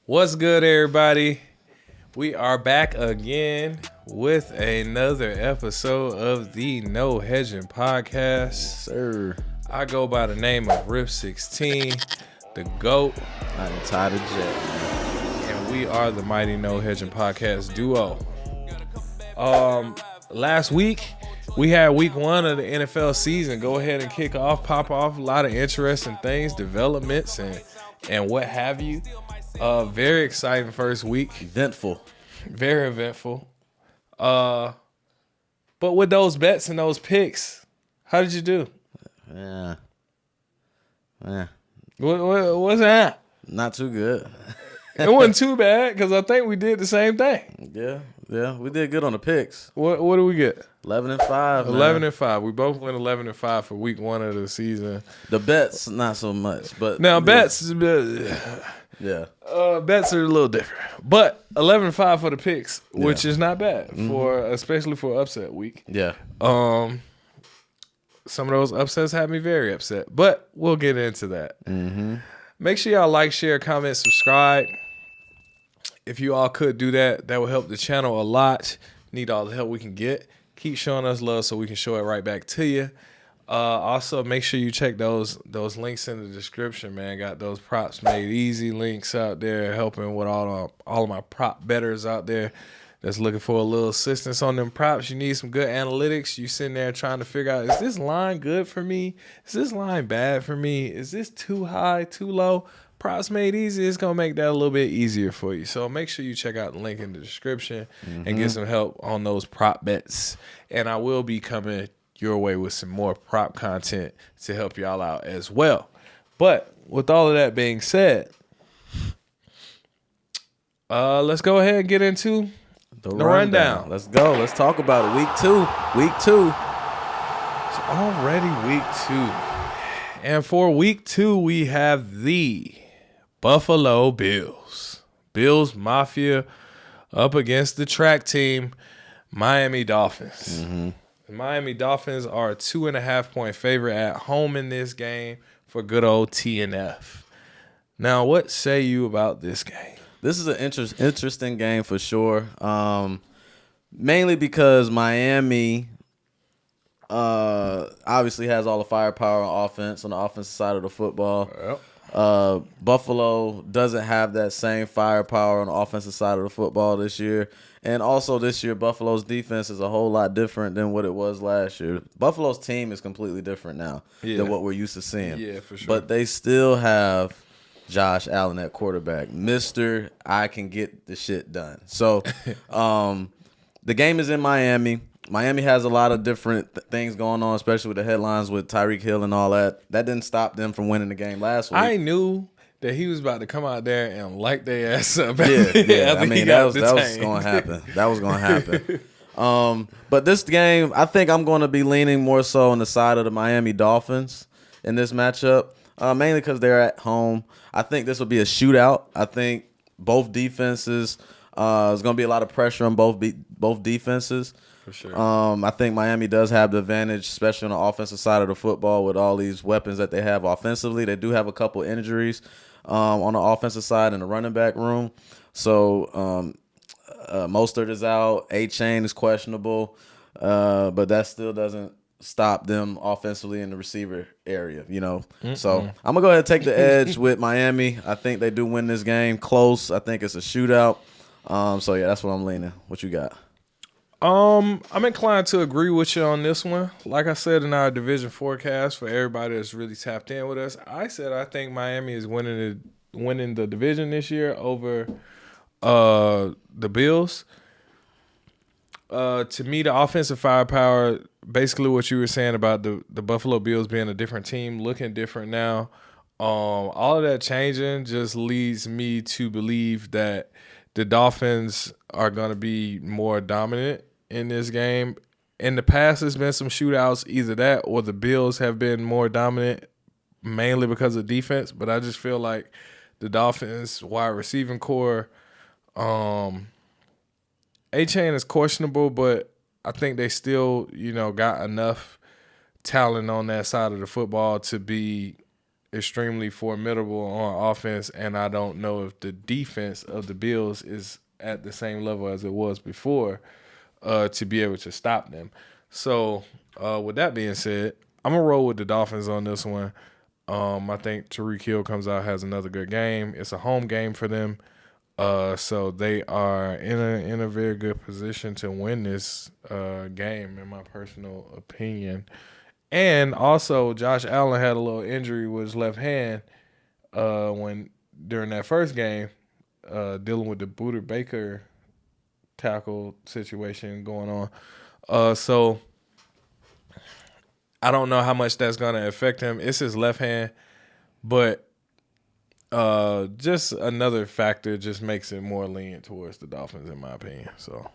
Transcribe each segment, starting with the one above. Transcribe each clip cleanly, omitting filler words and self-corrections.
What's good, everybody? We are back again with another episode of the No Hedging Podcast. Sir. I go by the name of Rip16, the GOAT. I am tired of jet. And we are the Mighty No Hedging Podcast duo. Last week, we had week 1 of the NFL season. Go ahead and kick off, pop off a lot of interesting things, developments, and what have you. Very exciting first week. Eventful. Very eventful. But with those bets and those picks, how did you do? Yeah. What's that? Not too good. It wasn't too bad because I think we did the same thing. Yeah. We did good on the picks. What do we get? 11-5. 11-5. We both went 11-5 for week 1 of the season. The bets, not so much. But now bets, yeah. Bets are a little different. But 11-5 for the picks, which is not bad especially for upset week. Yeah. Some of those upsets had me very upset, but we'll get into that. Mm-hmm. Make sure y'all like, share, comment, subscribe. If you all could do that, that would help the channel a lot. Need all the help we can get. Keep showing us love so we can show it right back to you. Also, make sure you check those links in the description, man. Got those props made easy links out there, helping with all of my prop bettors out there that's looking for a little assistance on them props. You need some good analytics. You sitting there trying to figure out, is this line good for me? Is this line bad for me? Is this too high, too low? Props made easy. It's going to make that a little bit easier for you. So make sure you check out the link in the description and get some help on those prop bets. And I will be coming your way with some more prop content to help y'all out as well. But with all of that being said, let's go ahead and get into the rundown. Let's go. Let's talk about it. Week 2. It's already week 2. And for week 2, we have the Buffalo Bills. Bills Mafia up against the track team, Miami Dolphins. Mm-hmm. The Miami Dolphins are a 2.5-point favorite at home in this game for good old TNF. Now, what say you about this game? This is an interesting game for sure. Mainly because Miami obviously has all the firepower on offense on the offensive side of the football. Yep. Buffalo doesn't have that same firepower on the offensive side of the football this year. And also this year, Buffalo's defense is a whole lot different than what it was last year. Buffalo's team is completely different now than what we're used to seeing. Yeah, for sure. But they still have Josh Allen at quarterback. Mr. I can get the shit done. So the game is in Miami. Miami has a lot of different things going on, especially with the headlines with Tyreek Hill and all that. That didn't stop them from winning the game last week. I knew that he was about to come out there and light their ass up. Yeah. I mean, that was going to happen. That was going to happen. But this game, I think I'm going to be leaning more so on the side of the Miami Dolphins in this matchup, mainly because they're at home. I think this will be a shootout. I think both defenses, there's going to be a lot of pressure on both defenses. For sure. I think Miami does have the advantage, especially on the offensive side of the football with all these weapons that they have offensively. They do have a couple injuries on the offensive side in the running back room. So Mostert is out. A-Chain is questionable. But that still doesn't stop them offensively in the receiver area, you know. So I'm going to go ahead and take the edge with Miami. I think they do win this game close. I think it's a shootout. So, yeah, that's what I'm leaning. What you got? I'm inclined to agree with you on this one. Like I said in our division forecast, for everybody that's really tapped in with us, I said I think Miami is winning the division this year over the Bills. To me, the offensive firepower, basically what you were saying about the Buffalo Bills being a different team, looking different now, all of that changing just leads me to believe that the Dolphins are going to be more dominant in this game. In the past, there's been some shootouts, either that or the Bills have been more dominant, mainly because of defense. But I just feel like the Dolphins' wide receiving core, A-Chain is questionable, but I think they still, got enough talent on that side of the football to be extremely formidable on offense, and I don't know if the defense of the Bills is at the same level as it was before to be able to stop them. So, with that being said, I'm going to roll with the Dolphins on this one. I think Tyreek Hill comes out, has another good game. It's a home game for them. So they are in a very good position to win this game, in my personal opinion. And also, Josh Allen had a little injury with his left hand when during that first game, dealing with the Buda Baker tackle situation going on. So I don't know how much that's going to affect him. It's his left hand, but just another factor just makes it more lenient towards the Dolphins, in my opinion. So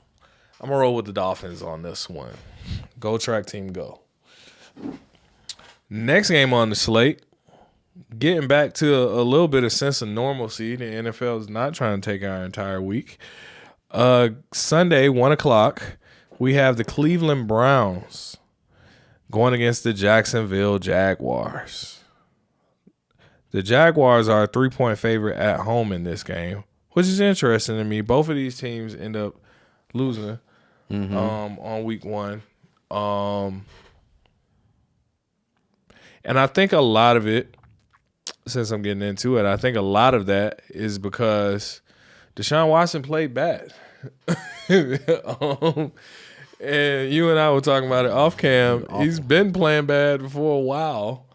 I'm going to roll with the Dolphins on this one. Go track team, go. Next game on the slate, getting back to a little bit of sense of normalcy. The NFL is not trying to take our entire week. Sunday, 1 o'clock, we have the Cleveland Browns going against the Jacksonville Jaguars. The Jaguars are a 3-point favorite at home in this game, which is interesting to me. Both of these teams end up losing on week 1. And I think a lot of it, since I'm getting into it, I think a lot of that is because Deshaun Watson played bad. And you and I were talking about it off cam. He's been playing bad for a while.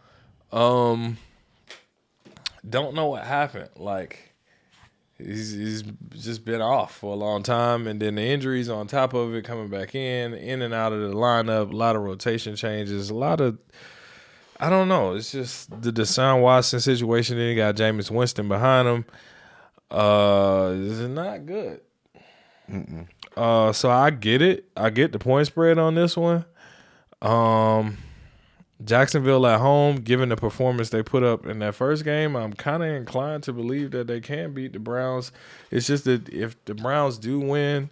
Don't know what happened. Like, he's just been off for a long time. And then the injuries on top of it, coming back in and out of the lineup, a lot of rotation changes, a lot of, I don't know. It's just the Deshaun Watson situation. Then you got Jameis Winston behind him. This is not good. So I get it. I get the point spread on this one. Jacksonville at home, given the performance they put up in that first game, I'm kind of inclined to believe that they can beat the Browns. It's just that if the Browns do win,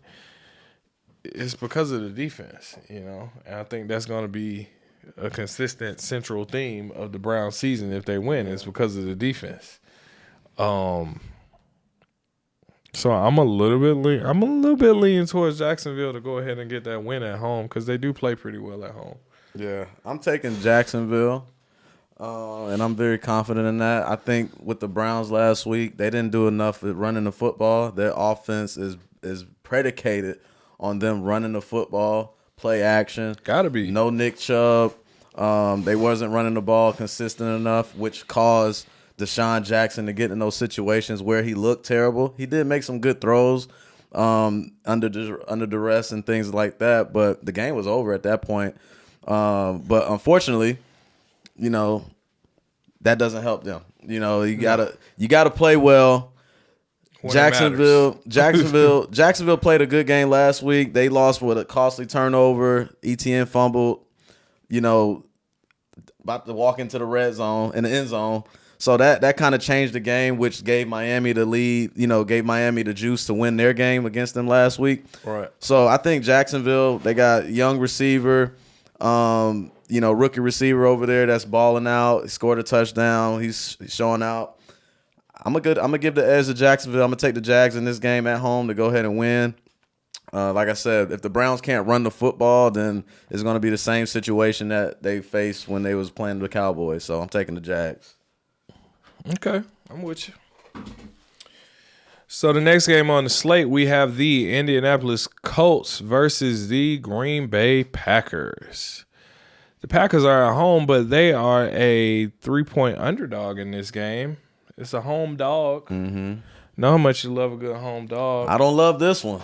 it's because of the defense, you know. And I think that's going to be a consistent central theme of the Browns season. If they win, it's because of the defense. So I'm a little bit leaning towards Jacksonville to go ahead and get that win at home because they do play pretty well at home. Yeah, I'm taking Jacksonville, and I'm very confident in that. I think with the Browns last week, they didn't do enough at running the football. Their offense is predicated on them running the football, play action. Gotta be. No Nick Chubb. They wasn't running the ball consistent enough, which caused Deshaun Jackson to get in those situations where he looked terrible. He did make some good throws under duress and things like that, but the game was over at that point. But unfortunately, you know, that doesn't help them. You know, you gotta play well. Jacksonville played a good game last week. They lost with a costly turnover. ETN fumbled, you know, about to walk into the red zone, in the end zone. So that kind of changed the game, which gave Miami the lead, you know, gave Miami the juice to win their game against them last week. Right. So I think Jacksonville, they got young receiver, you know, rookie receiver over there that's balling out. He scored a touchdown. He's showing out. I'm gonna give the edge to Jacksonville. I'm gonna take the Jags in this game at home to go ahead and win. Like I said, if the Browns can't run the football, then it's gonna be the same situation that they faced when they was playing the Cowboys. So I'm taking the Jags. Okay, I'm with you. So the next game on the slate, we have the Indianapolis Colts versus the Green Bay Packers. The Packers are at home, but they are a 3-point underdog in this game. It's a home dog. Mm-hmm. Know how much you love a good home dog. I don't love this one.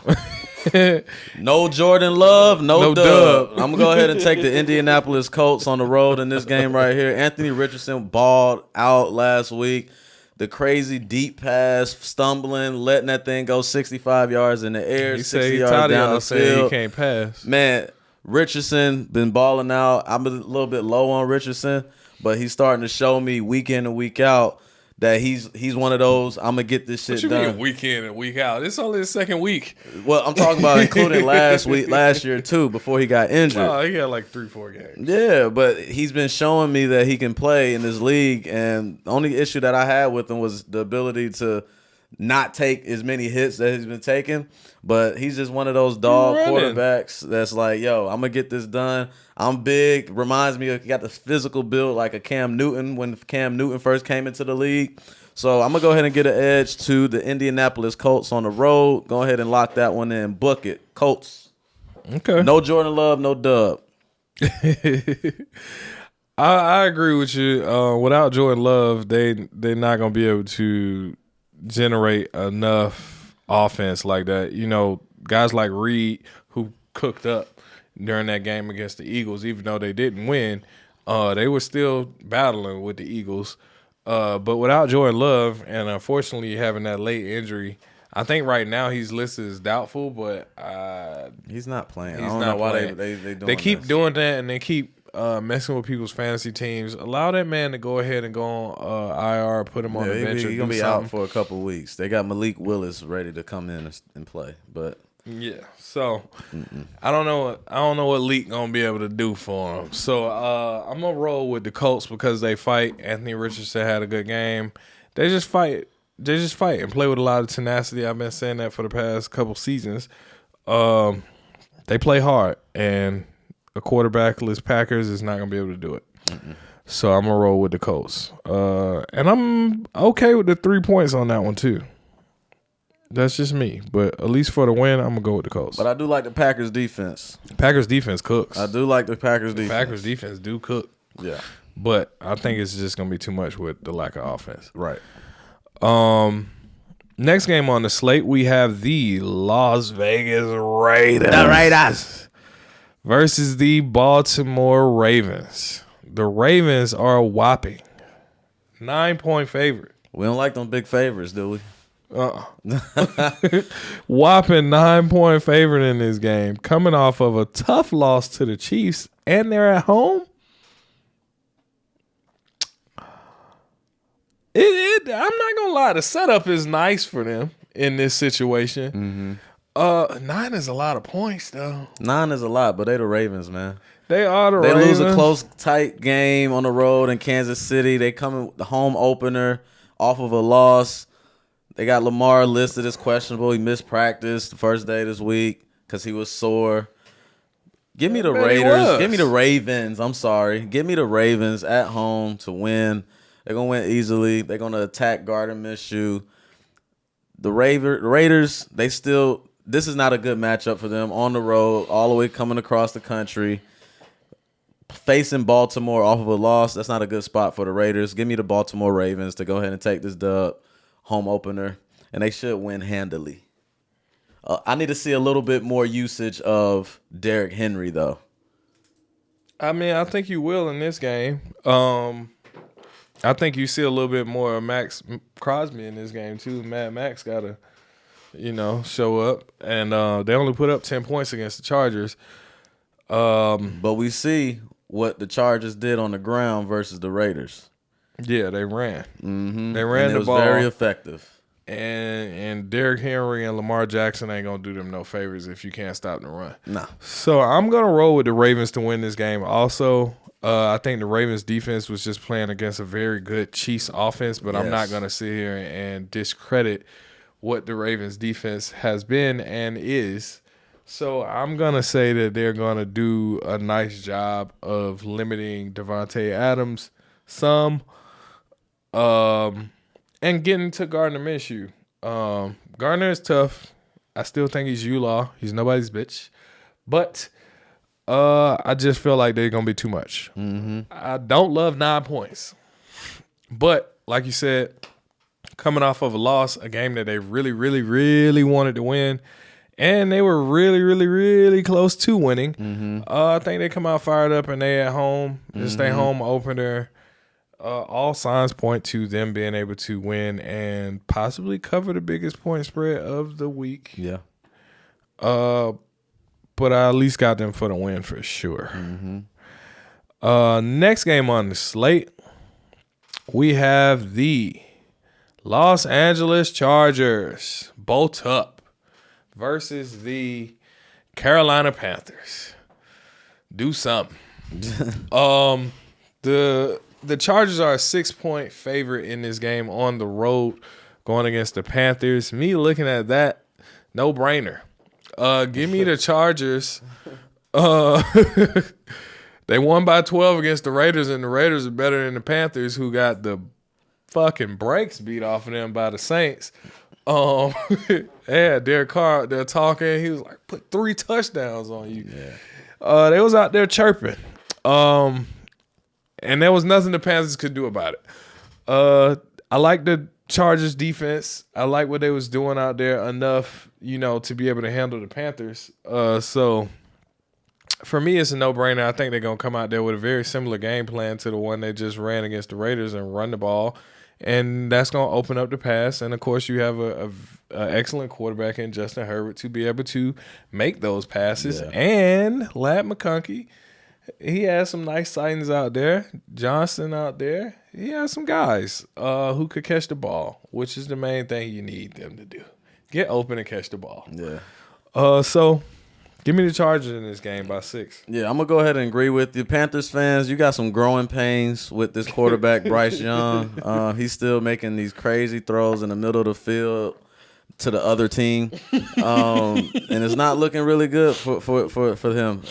No Jordan Love, no dub. I'm going to go ahead and take the Indianapolis Colts on the road in this game right here. Anthony Richardson balled out last week. The crazy deep pass, stumbling, letting that thing go 65 yards in the air, He 60 yards down the field. He can't pass. Man, Richardson been balling out. I'm a little bit low on Richardson, but he's starting to show me week in and week out that he's one of those. I'm gonna get this shit What you done. mean week in and week out? It's only the second week. Well, I'm talking about including last year too, before he got injured. Oh, he had like 3-4 games. Yeah, but he's been showing me that he can play in this league, and the only issue that I had with him was the ability to not take as many hits that he's been taking. But he's just one of those dog quarterbacks that's like, yo, I'm gonna get this done. I'm big. Reminds me of, he got the physical build like a Cam Newton when Cam Newton first came into the league. So I'm gonna go ahead and get an edge to the Indianapolis Colts on the road. Go ahead and lock that one in. Book it. Colts. Okay. No Jordan Love, no dub. I agree with you. Without Jordan Love, they're not gonna be able to generate enough offense like that. You know, guys like Reed who cooked up during that game against the Eagles, even though they didn't win, they were still battling with the Eagles. But without Jordan Love, and unfortunately having that late injury, I think right now he's listed as doubtful, but he's not playing. He's I don't not know why playing. they doing They keep this. doing that, and they keep messing with people's fantasy teams. Allow that man to go ahead and go on IR, put him on the bench. He's gonna be out for a couple of weeks. They got Malik Willis ready to come in and play, but yeah. So I don't know what Leak gonna be able to do for him. So I'm gonna roll with the Colts because they fight. Anthony Richardson had a good game. They just fight. They just fight and play with a lot of tenacity. I've been saying that for the past couple seasons. They play hard, and a quarterbackless Packers is not gonna be able to do it. So I'm gonna roll with the Colts, and I'm okay with the 3 points on that one too. That's just me, but at least for the win, I'm gonna go with the Colts. I do like the Packers defense. Packers defense cooks. I do like the Packers defense. Packers defense do cook. Yeah, but I think it's just gonna be too much with the lack of offense. right. Next game on the slate, we have the Las Vegas Raiders. The Raiders versus the Baltimore Ravens. The Ravens are a whopping 9-point favorite. We don't like them big favorites, do we? Whopping 9-point favorite in this game, coming off of a tough loss to the Chiefs, and they're at home. I'm not gonna lie, the setup is nice for them in this situation. 9 is a lot of points, though. 9 is a lot, but they the Ravens, man. They are the They Ravens. lose a close, tight game on the road in Kansas City. They come in with the home opener off of a loss. They got Lamar listed as questionable. He missed practice the first day this week because he was sore. Give me the Raiders. Give me the Ravens. I'm sorry. Give me the Ravens at home to win. They're going to win easily. They're going to attack Gardner Minshew. The Raiders, this is not a good matchup for them on the road, all the way coming across the country. Facing Baltimore off of a loss, that's not a good spot for the Raiders. Give me the Baltimore Ravens to go ahead and take this dub, home opener, and they should win handily. I need to see a little bit more usage of Derrick Henry, though. I mean, I think you will in this game. I think you see a little bit more of Max Crosby in this game, too. Mad Max got to, show up. And they only put up 10 points against the Chargers. But we see what the Chargers did on the ground versus the Raiders. Yeah, they ran. Mm-hmm. They ran and the it was ball. very effective. And Derrick Henry and Lamar Jackson ain't going to do them no favors if you can't stop the run. No. So I'm going to roll with the Ravens to win this game. Also, I think the Ravens defense was just playing against a very good Chiefs offense, but I'm not going to sit here and discredit what the Ravens defense has been and is. So I'm going to say that they're going to do a nice job of limiting Devontae Adams some and getting to Gardner Minshew. Gardner is tough. I still think he's U-Law. He's nobody's bitch. But I just feel like they're going to be too much. I don't love 9 points. But like you said, coming off of a loss, a game that they really, really, really wanted to win, and they were really, really, really close to winning. I think they come out fired up and they at home. Just stay home opener. All signs point to them being able to win and possibly cover the biggest point spread of the week. Yeah. But I at least got them for the win for sure. Next game on the slate, we have the Los Angeles Chargers bolt up versus the Carolina Panthers. Do something. The Chargers are a 6-point favorite in this game on the road going against the Panthers. Me looking at that, no brainer. Give me the Chargers. They won by 12 against the Raiders, and the Raiders are better than the Panthers, who got the fucking brakes beat off of them by the Saints. Yeah, Derek Carr, they're talking. He was like, put 3 touchdowns on you. Yeah. They was out there chirping. And there was nothing the Panthers could do about it. I like the Chargers defense. I like what they was doing out there enough, to be able to handle the Panthers. So for me, it's a no-brainer. I think they're going to come out there with a very similar game plan to the one they just ran against the Raiders and run the ball. And that's going to open up the pass. And, of course, you have a excellent quarterback in Justin Herbert to be able to make those passes. Yeah. And Lad McConkey, he has some nice sightings out there. Johnson out there. He has some guys who could catch the ball, which is the main thing you need them to do. Get open and catch the ball. Yeah. So give me the Chargers in this game by 6. Yeah, I'm going to go ahead and agree with you. Panthers fans, you got some growing pains with this quarterback, Bryce Young. He's still making these crazy throws in the middle of the field to the other team. And it's not looking really good for him.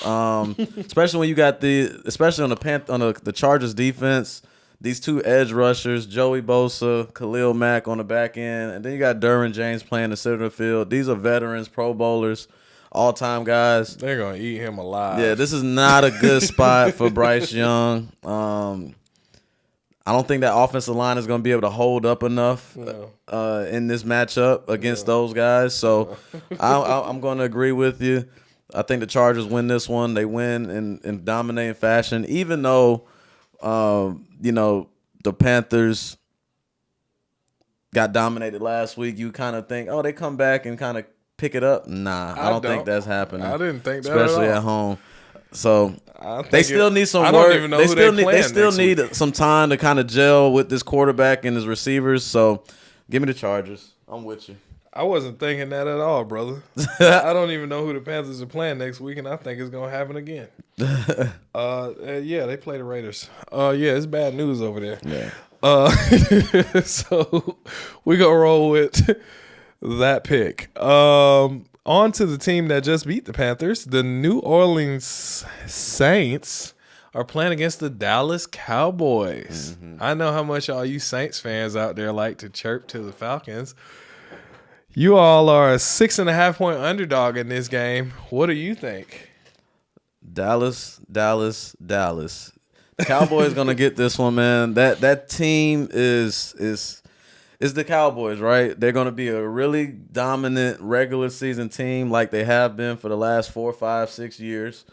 Especially when you got especially on the Chargers defense, these 2 edge rushers, Joey Bosa, Khalil Mack on the back end, and then you got Derwin James playing the center of the field. These are veterans, Pro Bowlers, all-time guys. They're going to eat him alive. Yeah, this is not a good spot for Bryce Young. I don't think that offensive line is going to be able to hold up enough in this matchup against those guys. So I'm going to agree with you. I think the Chargers win this one. They win in dominating fashion, even though the Panthers got dominated last week. You kind of think, they come back and kind of pick it up. Nah, I don't think that's happening. I didn't think that especially at at home. So they still need some work. Don't even know they still need some time to kind of gel with this quarterback and his receivers. So give me the Chargers. I'm with you. I wasn't thinking that at all, brother. I don't even know who the Panthers are playing next week, and I think it's going to happen again. Yeah, they play the Raiders. Yeah, it's bad news over there. Yeah. So we going to roll with that pick. On to the team that just beat the Panthers. The New Orleans Saints are playing against the Dallas Cowboys. Mm-hmm. I know how much all you Saints fans out there like to chirp to the Falcons. You all are a 6.5-point underdog in this game. What do you think? Dallas. The Cowboys gonna get this one, man. That team is the Cowboys, right? They're gonna be a really dominant regular season team like they have been for the last 4, 5, 6 years.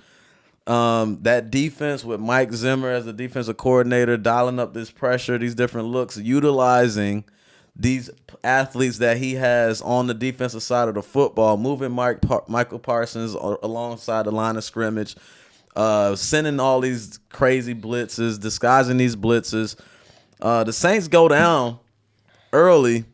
That defense with Mike Zimmer as the defensive coordinator, dialing up this pressure, these different looks, utilizing these athletes that he has on the defensive side of the football, moving Michael Parsons alongside the line of scrimmage, sending all these crazy blitzes, disguising these blitzes. The Saints go down early.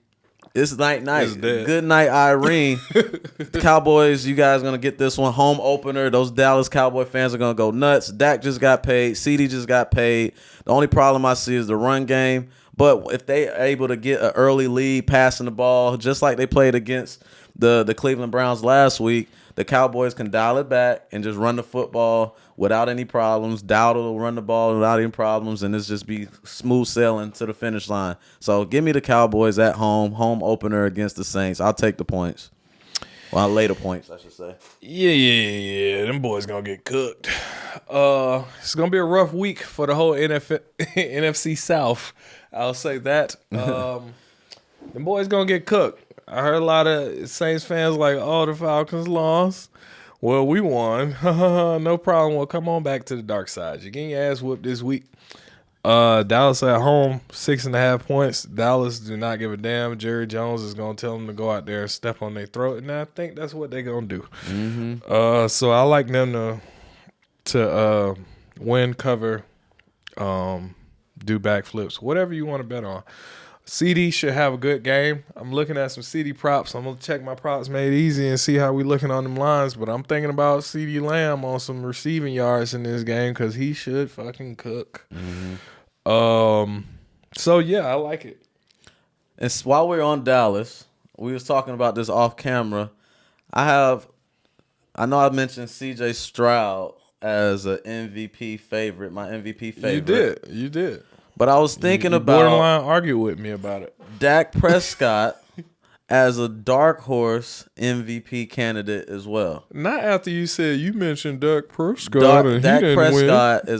It's night. Good night, Irene. The Cowboys, you guys going to get this one. Home opener. Those Dallas Cowboy fans are going to go nuts. Dak just got paid. CD just got paid. The only problem I see is the run game. But if they are able to get an early lead passing the ball, just like they played against the Cleveland Browns last week, the Cowboys can dial it back and just run the football without any problems. Dowdle will run the ball without any problems, and it's just be smooth sailing to the finish line. So give me the Cowboys at home opener against the Saints. I'll take the points. Well, later points, I should say. Yeah. Them boys going to get cooked. It's going to be a rough week for the whole NFC South. I'll say that. Them boys going to get cooked. I heard a lot of Saints fans like, the Falcons lost. Well, we won. No problem. Well, come on back to the dark side. You're getting your ass whooped this week. Dallas at home, 6.5 points. Dallas do not give a damn. Jerry Jones is going to tell them to go out there and step on their throat, and I think that's what they're going to do. Mm-hmm. So I like them to win, cover, do backflips, whatever you want to bet on. CD should have a good game. I'm looking at some CD props. I'm gonna check my props made easy and see how we looking on them lines. But I'm thinking about CD Lamb on some receiving yards in this game because he should fucking cook. So yeah, I like it. And while we're on Dallas, we was talking about this off camera. I know I mentioned C.J. Stroud as an MVP favorite, my MVP favorite. You did. But I was thinking you about borderline argue with me about it. Dak Prescott as a dark horse MVP candidate as well. Not after you mentioned Dak Prescott and Dak he didn't Prescott win.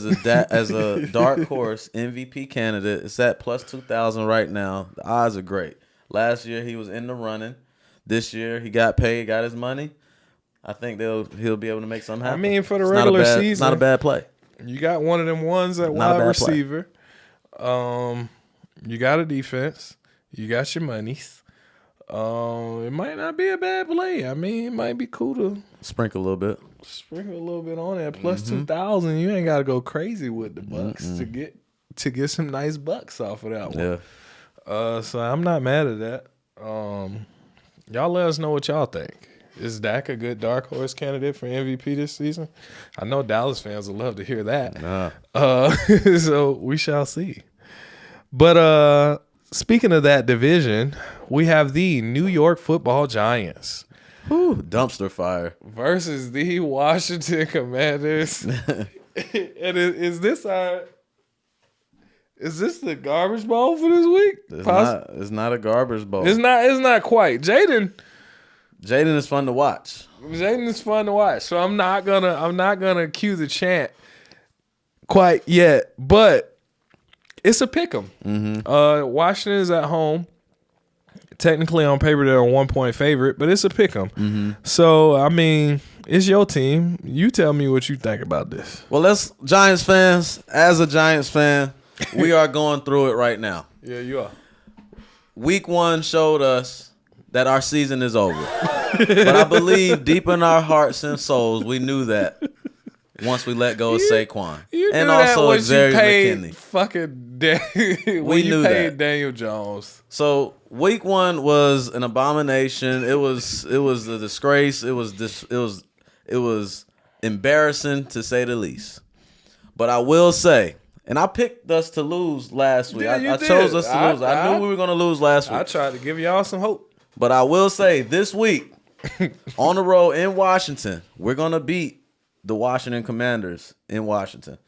as a dark horse MVP candidate. It's at plus 2,000 right now. The odds are great. Last year he was in the running. This year he got paid, got his money. I think he'll be able to make something happen. I mean, for the regular season, it's not a bad play. You got one of them ones at wide receiver. You got a defense. You got your monies. It might not be a bad play. I mean, it might be cool to sprinkle a little bit. Sprinkle a little bit on that. Plus 2,000. You ain't got to go crazy with the Bucs to get some nice bucks off of that one. Yeah. So I'm not mad at that. Y'all let us know what y'all think. Is Dak a good dark horse candidate for MVP this season? I know Dallas fans would love to hear that. So we shall see. But speaking of that division, we have the New York Football Giants. Dumpster fire. Versus the Washington Commanders. And is this the garbage bowl for this week? It's not a garbage bowl. It's not quite. Jaden is fun to watch. Jaden is fun to watch. So I'm not gonna cue the chant quite yet, but it's a pick 'em. Washington is at home. Technically on paper they're a 1-point favorite, but it's a pick 'em. So I mean, it's your team. You tell me what you think about this. Well, Giants fans. As a Giants fan, we are going through it right now. Yeah, you are. Week 1 showed us that our season is over. But I believe deep in our hearts and souls, we knew that once we let go of Saquon. And also Xavier McKinney. When you paid Daniel Jones. So week 1 was an abomination. It was a disgrace. It was embarrassing to say the least. But I will say, and I picked us to lose last week. I chose us to lose. I knew we were going to lose last week. I tried to give y'all some hope. But I will say this week, on the road in Washington, we're going to beat the Washington Commanders in Washington.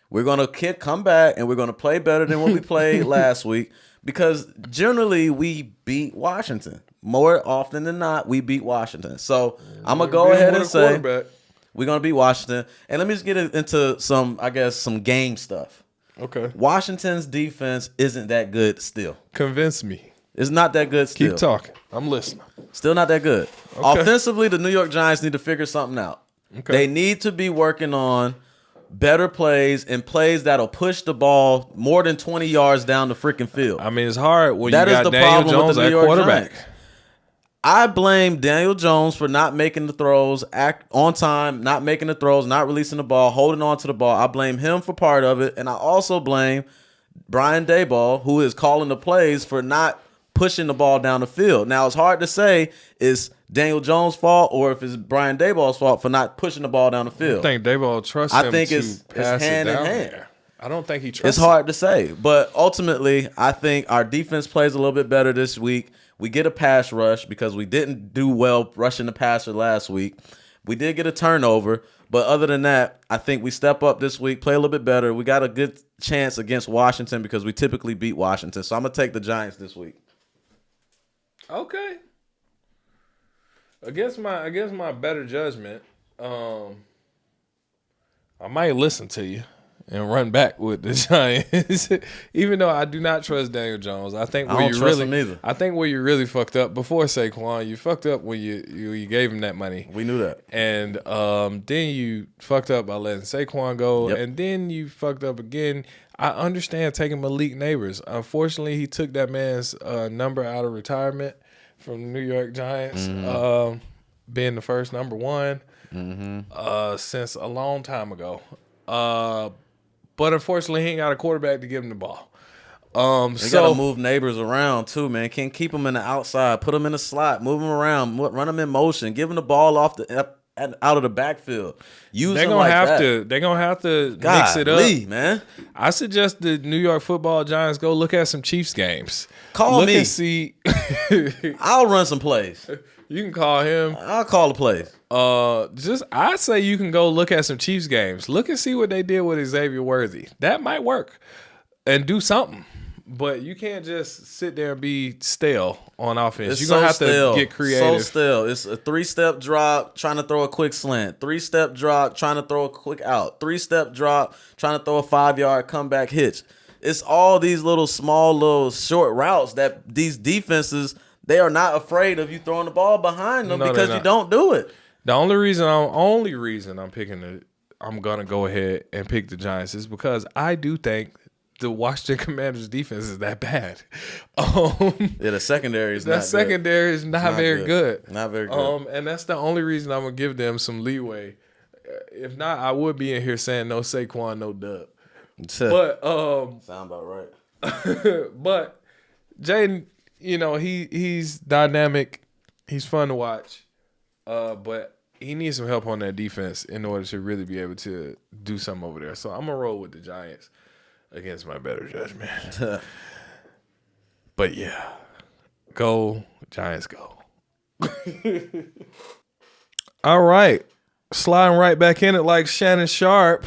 We're going to come back, and we're going to play better than what we played last week because generally we beat Washington. More often than not, we beat Washington. So I'm going to go ahead and say we're going to beat Washington. And let me just get into some game stuff. Okay. Washington's defense isn't that good still. Convince me. It's not that good still. Keep talking. I'm listening. Still not that good. Okay. Offensively, the New York Giants need to figure something out. Okay. They need to be working on better plays and plays that'll push the ball more than 20 yards down the freaking field. I mean, it's hard when that you got Daniel Jones at quarterback. Giants. I blame Daniel Jones for not making the throws on time, not making the throws, not releasing the ball, holding on to the ball. I blame him for part of it, and I also blame Brian Daboll, who is calling the plays, for not pushing the ball down the field. Now, it's hard to say is Daniel Jones' fault or if it's Brian Daboll's fault for not pushing the ball down the field. I think Daboll trusts him it's pass hand it down in hand. there. I don't think he trusts It's hard to say. But ultimately, I think our defense plays a little bit better this week. We get a pass rush because we didn't do well rushing the passer last week. We did get a turnover. But other than that, I think we step up this week, play a little bit better. We got a good chance against Washington because we typically beat Washington. So I'm going to take the Giants this week. Okay. Against my better judgment, I might listen to you and run back with the Giants. Even though I do not trust Daniel Jones. I think where you really fucked up before Saquon, you fucked up when you gave him that money. We knew that. And then you fucked up by letting Saquon go. Yep. And then you fucked up again. I understand taking Malik Neighbors. Unfortunately, he took that man's number out of retirement from the New York Giants, being the first number one since a long time ago. But unfortunately, he ain't got a quarterback to give him the ball. You gotta move neighbors around too, man. Can't keep them in the outside. Put them in the slot. Move them around. Run them in motion. Give them the ball off out of the backfield. Use them like that. They're gonna have to mix it up, man. I suggest the New York Football Giants go look at some Chiefs games. Call me and see. I'll run some plays. You can call him. I'll call the plays. I say you can go look at some Chiefs games. Look and see what they did with Xavier Worthy. That might work and do something. But you can't just sit there and be stale on offense. You're going to have to get creative. So stale. It's a 3-step drop, trying to throw a quick slant. 3-step drop, trying to throw a quick out. 3-step drop, trying to throw a 5-yard comeback hitch. It's all these little short routes that these defenses, they are not afraid of you throwing the ball behind them because you don't do it. The only reason I'm picking I'm going to go ahead and pick the Giants is because I do think the Washington Commanders defense is that bad. The secondary is not very good. Not very good. And that's the only reason I'm gonna give them some leeway. If not, I would be in here saying no Saquon, no Dub. But sound about right. But Jaden, he's dynamic. He's fun to watch. But he needs some help on that defense in order to really be able to do something over there. So I'm gonna roll with the Giants against my better judgment. But yeah, go Giants, go. All right, sliding right back in it like Shannon Sharp.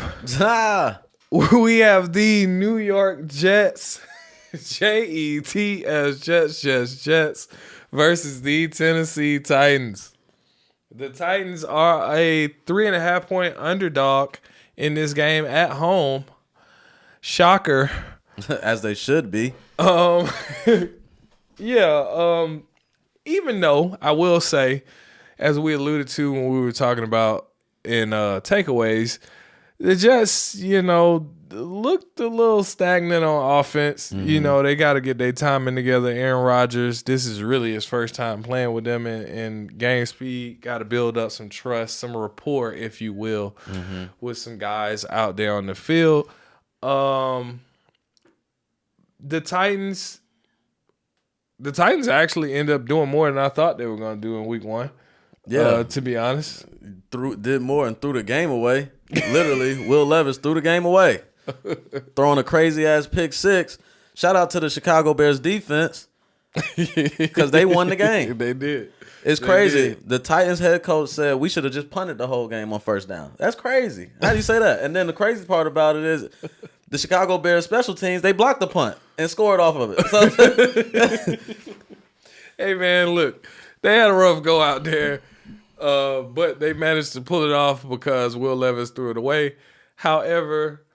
We have the New York Jets, Jets, Jets versus the Tennessee Titans. The Titans are a 3.5-point underdog in this game at home. Shocker. As they should be. Even though I will say, as we alluded to when we were talking about in takeaways, the Jets, looked a little stagnant on offense. Mm-hmm. They got to get their timing together. Aaron Rodgers, this is really his first time playing with them in game speed. Got to build up some trust, some rapport, if you will, with some guys out there on the field. The Titans actually end up doing more than I thought they were going to do in week 1. Yeah, to be honest, did more and threw the game away. Literally, Will Levis threw the game away, throwing a crazy ass pick 6. Shout out to the Chicago Bears defense because they won the game. They did. It's crazy. The Titans head coach said we should have just punted the whole game on first down. That's crazy. How do you say that? And then the crazy part about it is the Chicago Bears special teams, they blocked the punt and scored off of it. So hey, man, look, they had a rough go out there, but they managed to pull it off because Will Levis threw it away. However,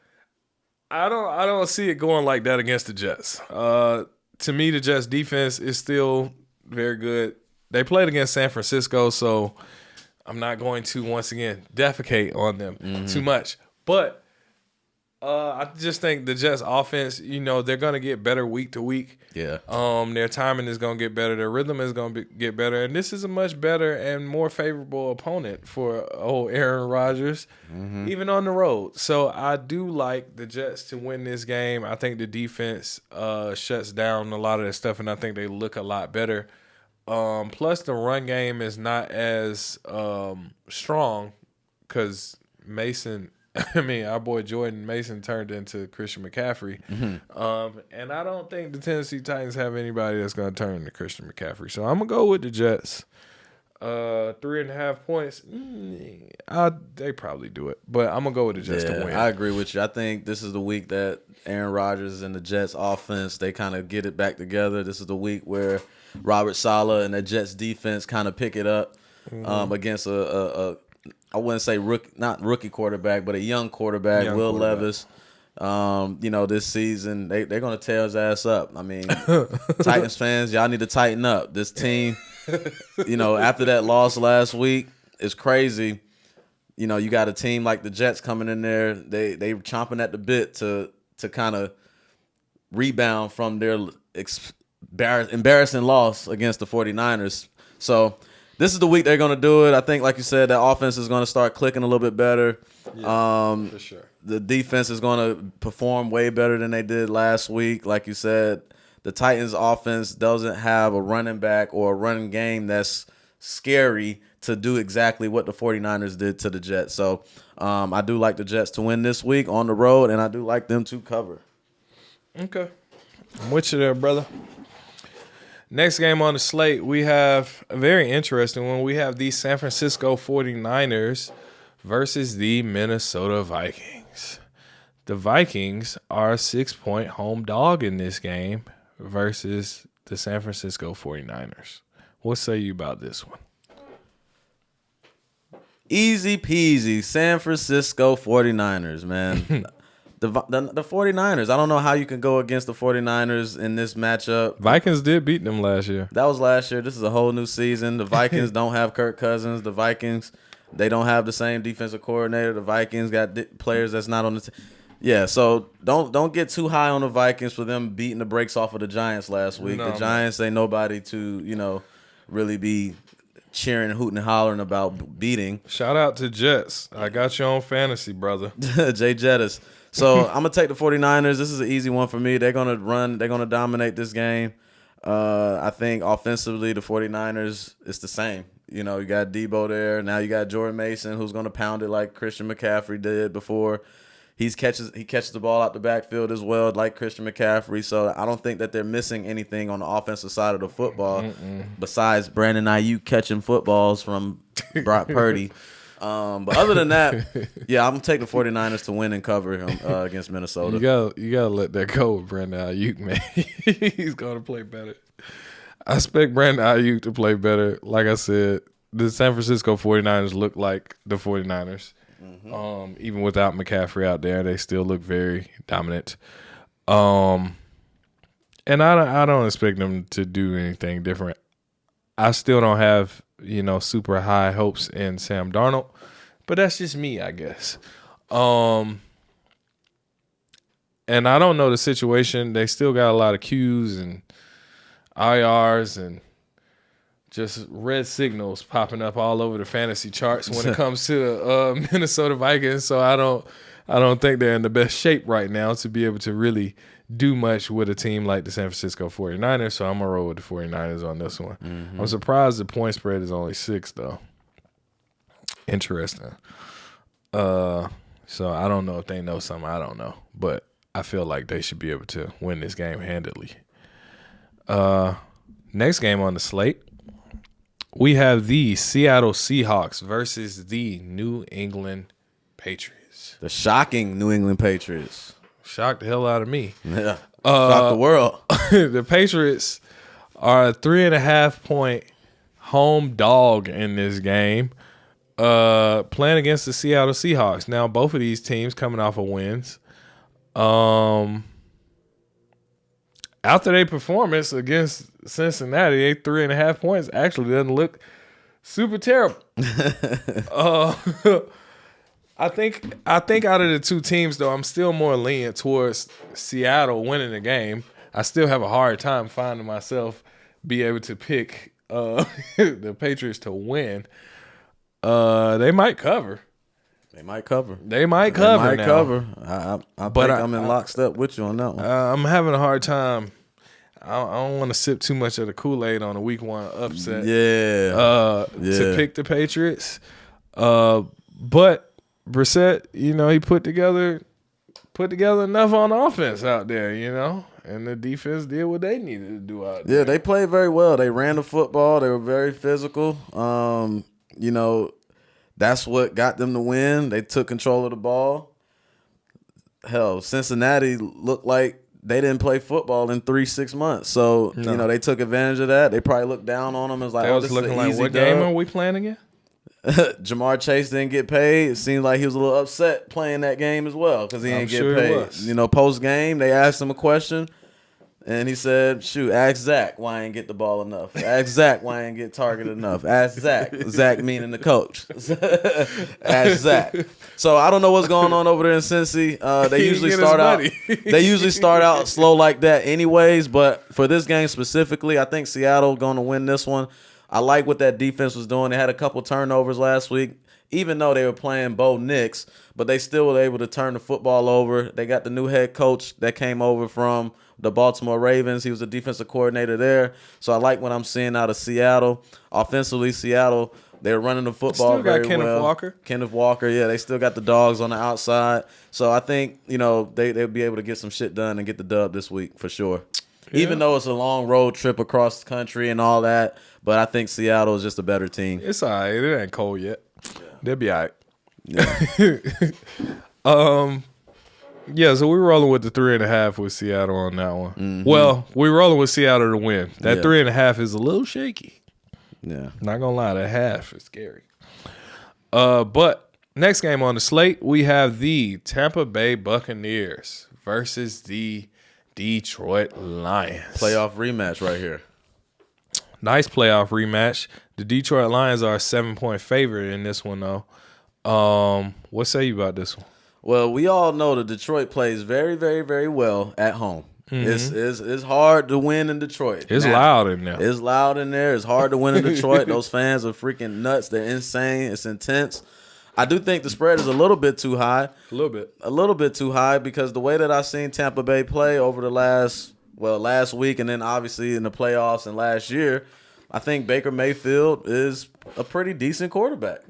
I don't see it going like that against the Jets. To me, the Jets defense is still very good. They played against San Francisco, so I'm not going to, once again, defecate on them too much. But I just think the Jets offense, they're going to get better week to week. Yeah. Their timing is going to get better. Their rhythm is going to get better. And this is a much better and more favorable opponent for Aaron Rodgers, even on the road. So I do like the Jets to win this game. I think the defense shuts down a lot of that stuff, and I think they look a lot better. Plus, the run game is not as strong because our boy Jordan Mason turned into Christian McCaffrey. And I don't think the Tennessee Titans have anybody that's going to turn into Christian McCaffrey. So I'm going to go with the Jets. 3.5 points. They probably do it. But I'm going to go with the Jets to win. I agree with you. I think this is the week that Aaron Rodgers and the Jets offense, they kind of get it back together. This is the week where Robert Saleh and the Jets defense kind of pick it up against a I wouldn't say not rookie quarterback, but a young quarterback, Will Levis. This season they're gonna tear his ass up. I mean, Titans fans, y'all need to tighten up. This team, after that loss last week, it's crazy. You got a team like the Jets coming in there. They chomping at the bit to kind of rebound from their embarrassing loss against the 49ers. So this is the week they're going to do it. I think, like you said, that offense is going to start clicking a little bit better. Yeah, for sure. The defense is going to perform way better than they did last week. Like you said, the Titans offense doesn't have a running back or a running game that's scary to do exactly what the 49ers did to the Jets. So I do like the Jets to win this week on the road, and I do like them to cover. Okay. I'm with you there, brother. Next game on the slate, we have a very interesting one. We have the San Francisco 49ers versus the Minnesota Vikings. The Vikings are a 6-point home dog in this game versus the San Francisco 49ers. What say you about this one? Easy peasy, San Francisco 49ers, man. The 49ers, I don't know how you can go against the 49ers in this matchup. Vikings did beat them last year. That was last year. This is a whole new season. The Vikings don't have Kirk Cousins. The Vikings, they don't have the same defensive coordinator. The Vikings got players that's not on the team. Yeah, so don't get too high on the Vikings for them beating the brakes off of the Giants last week. No, the Giants ain't nobody to, really be cheering, hooting, and hollering about beating. Shout out to Jets. I got you on fantasy, brother. Jay Jettis. So I'm going to take the 49ers. This is an easy one for me. They're going to run. They're going to dominate this game. I think offensively, the 49ers, it's the same. You got Debo there. Now you got Jordan Mason, who's going to pound it like Christian McCaffrey did before. He catches the ball out the backfield as well, like Christian McCaffrey. So I don't think that they're missing anything on the offensive side of the football besides Brandon Ayuk catching footballs from Brock Purdy. But other than that, yeah, I'm going to take the 49ers to win and cover against Minnesota. You gotta let that go with Brandon Ayuk, man. He's going to play better. I expect Brandon Ayuk to play better. Like I said, the San Francisco 49ers look like the 49ers. Even without McCaffrey out there, they still look very dominant. And I don't expect them to do anything different. I still don't have, super high hopes in Sam Darnold, but that's just me, I guess. And I don't know the situation. They still got a lot of Qs and IRs and just red signals popping up all over the fantasy charts when it comes to the Minnesota Vikings. So I don't think they're in the best shape right now to be able to really do much with a team like the San Francisco 49ers. So I'm going to roll with the 49ers on this one. I'm surprised the point spread is only 6, though. Interesting. So I don't know if they know something I don't know, but I feel like they should be able to win this game handily. Next game on the slate, we have the Seattle Seahawks versus the New England Patriots. The shocking New England Patriots. Shocked the hell out of me. Yeah. Shocked the world. The Patriots are a 3.5-point home dog in this game, playing against the Seattle Seahawks. Now, both of these teams coming off of wins. After their performance against Cincinnati, 3.5 points actually doesn't look super terrible. I think out of the two teams, though, I'm still more lenient towards Seattle winning the game. I still have a hard time finding myself be able to pick the Patriots to win. They might cover. They might cover. I think I'm in lockstep with you on that one. I'm having a hard time. I don't want to sip too much of the Kool-Aid on a week 1 upset. To pick the Patriots. But Brissett, he put together enough on offense out there, and the defense did what they needed to do out there. Yeah, they played very well. They ran the football. They were very physical. That's what got them to win. They took control of the ball. Hell, Cincinnati looked like they didn't play football in 6 months. So, they took advantage of that. They probably looked down on them as like, this is looking like, what game are we playing again? Jamar Chase didn't get paid. It seemed like he was a little upset playing that game as well because he didn't get paid. Post game, they asked him a question, and he said, "Shoot, ask Zach why I ain't get the ball enough. Ask Zach why I ain't get targeted enough. Ask Zach." Zach meaning the coach. Ask Zach. So I don't know what's going on over there in Cincy. They usually start out slow like that, anyways. But for this game specifically, I think Seattle going to win this one. I like what that defense was doing. They had a couple turnovers last week, even though they were playing Bo Nix, but they still were able to turn the football over. They got the new head coach that came over from the Baltimore Ravens. He was the defensive coordinator there. So I like what I'm seeing out of Seattle. Offensively, Seattle, they're running the football still got very Kenneth well. Kenneth Walker, yeah, they still got the dogs on the outside. So I think, they'll be able to get some shit done and get the dub this week for sure. Yeah. Even though it's a long road trip across the country and all that, but I think Seattle is just a better team. It's all right. It ain't cold yet. Yeah. They'll be all right. Yeah. Yeah, so we're rolling with the 3.5 with Seattle on that one. Mm-hmm. Well, we're rolling with Seattle to win. That 3.5 is a little shaky. Yeah. Not gonna lie, that half is scary. But next game on the slate, we have the Tampa Bay Buccaneers versus the Detroit Lions. Playoff rematch right here. Nice playoff rematch. The Detroit Lions are a 7-point favorite in this one, though. What say you about this one? Well, we all know that Detroit plays very, very, very well at home. Mm-hmm. It's hard to win in Detroit. It's loud in there. It's loud in there. It's hard to win in Detroit. Those fans are freaking nuts. They're insane. It's intense. I do think the spread is a little bit too high. A little bit too high because the way that I've seen Tampa Bay play over the last week and then obviously in the playoffs and last year, I think Baker Mayfield is a pretty decent quarterback.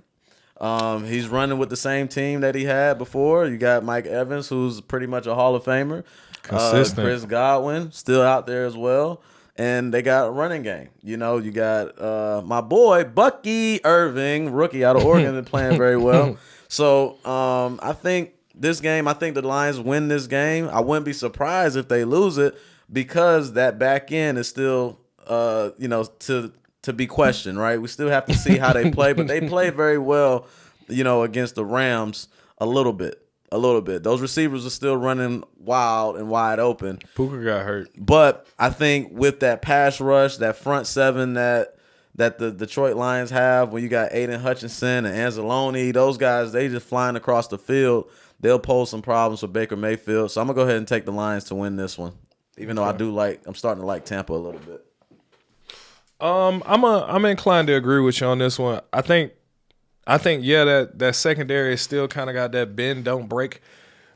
He's running with the same team that he had before. You got Mike Evans, who's pretty much a Hall of Famer. Consistent. Chris Godwin, still out there as well. And they got a running game. You got my boy, Bucky Irving, rookie out of Oregon, and playing very well. So I think the Lions win this game. I wouldn't be surprised if they lose it because that back end is still, to be questioned, right? We still have to see how they play, but they play very well, against the Rams a little bit. Those receivers are still running wild and wide open. Puka got hurt. But I think with that pass rush, that front seven that the Detroit Lions have, when you got Aiden Hutchinson and Anzalone, those guys, they just flying across the field. They'll pose some problems for Baker Mayfield. So I'm going to go ahead and take the Lions to win this one, even though I'm starting to like Tampa a little bit. I'm inclined to agree with you on this one. I think that secondary is still kind of got that bend don't break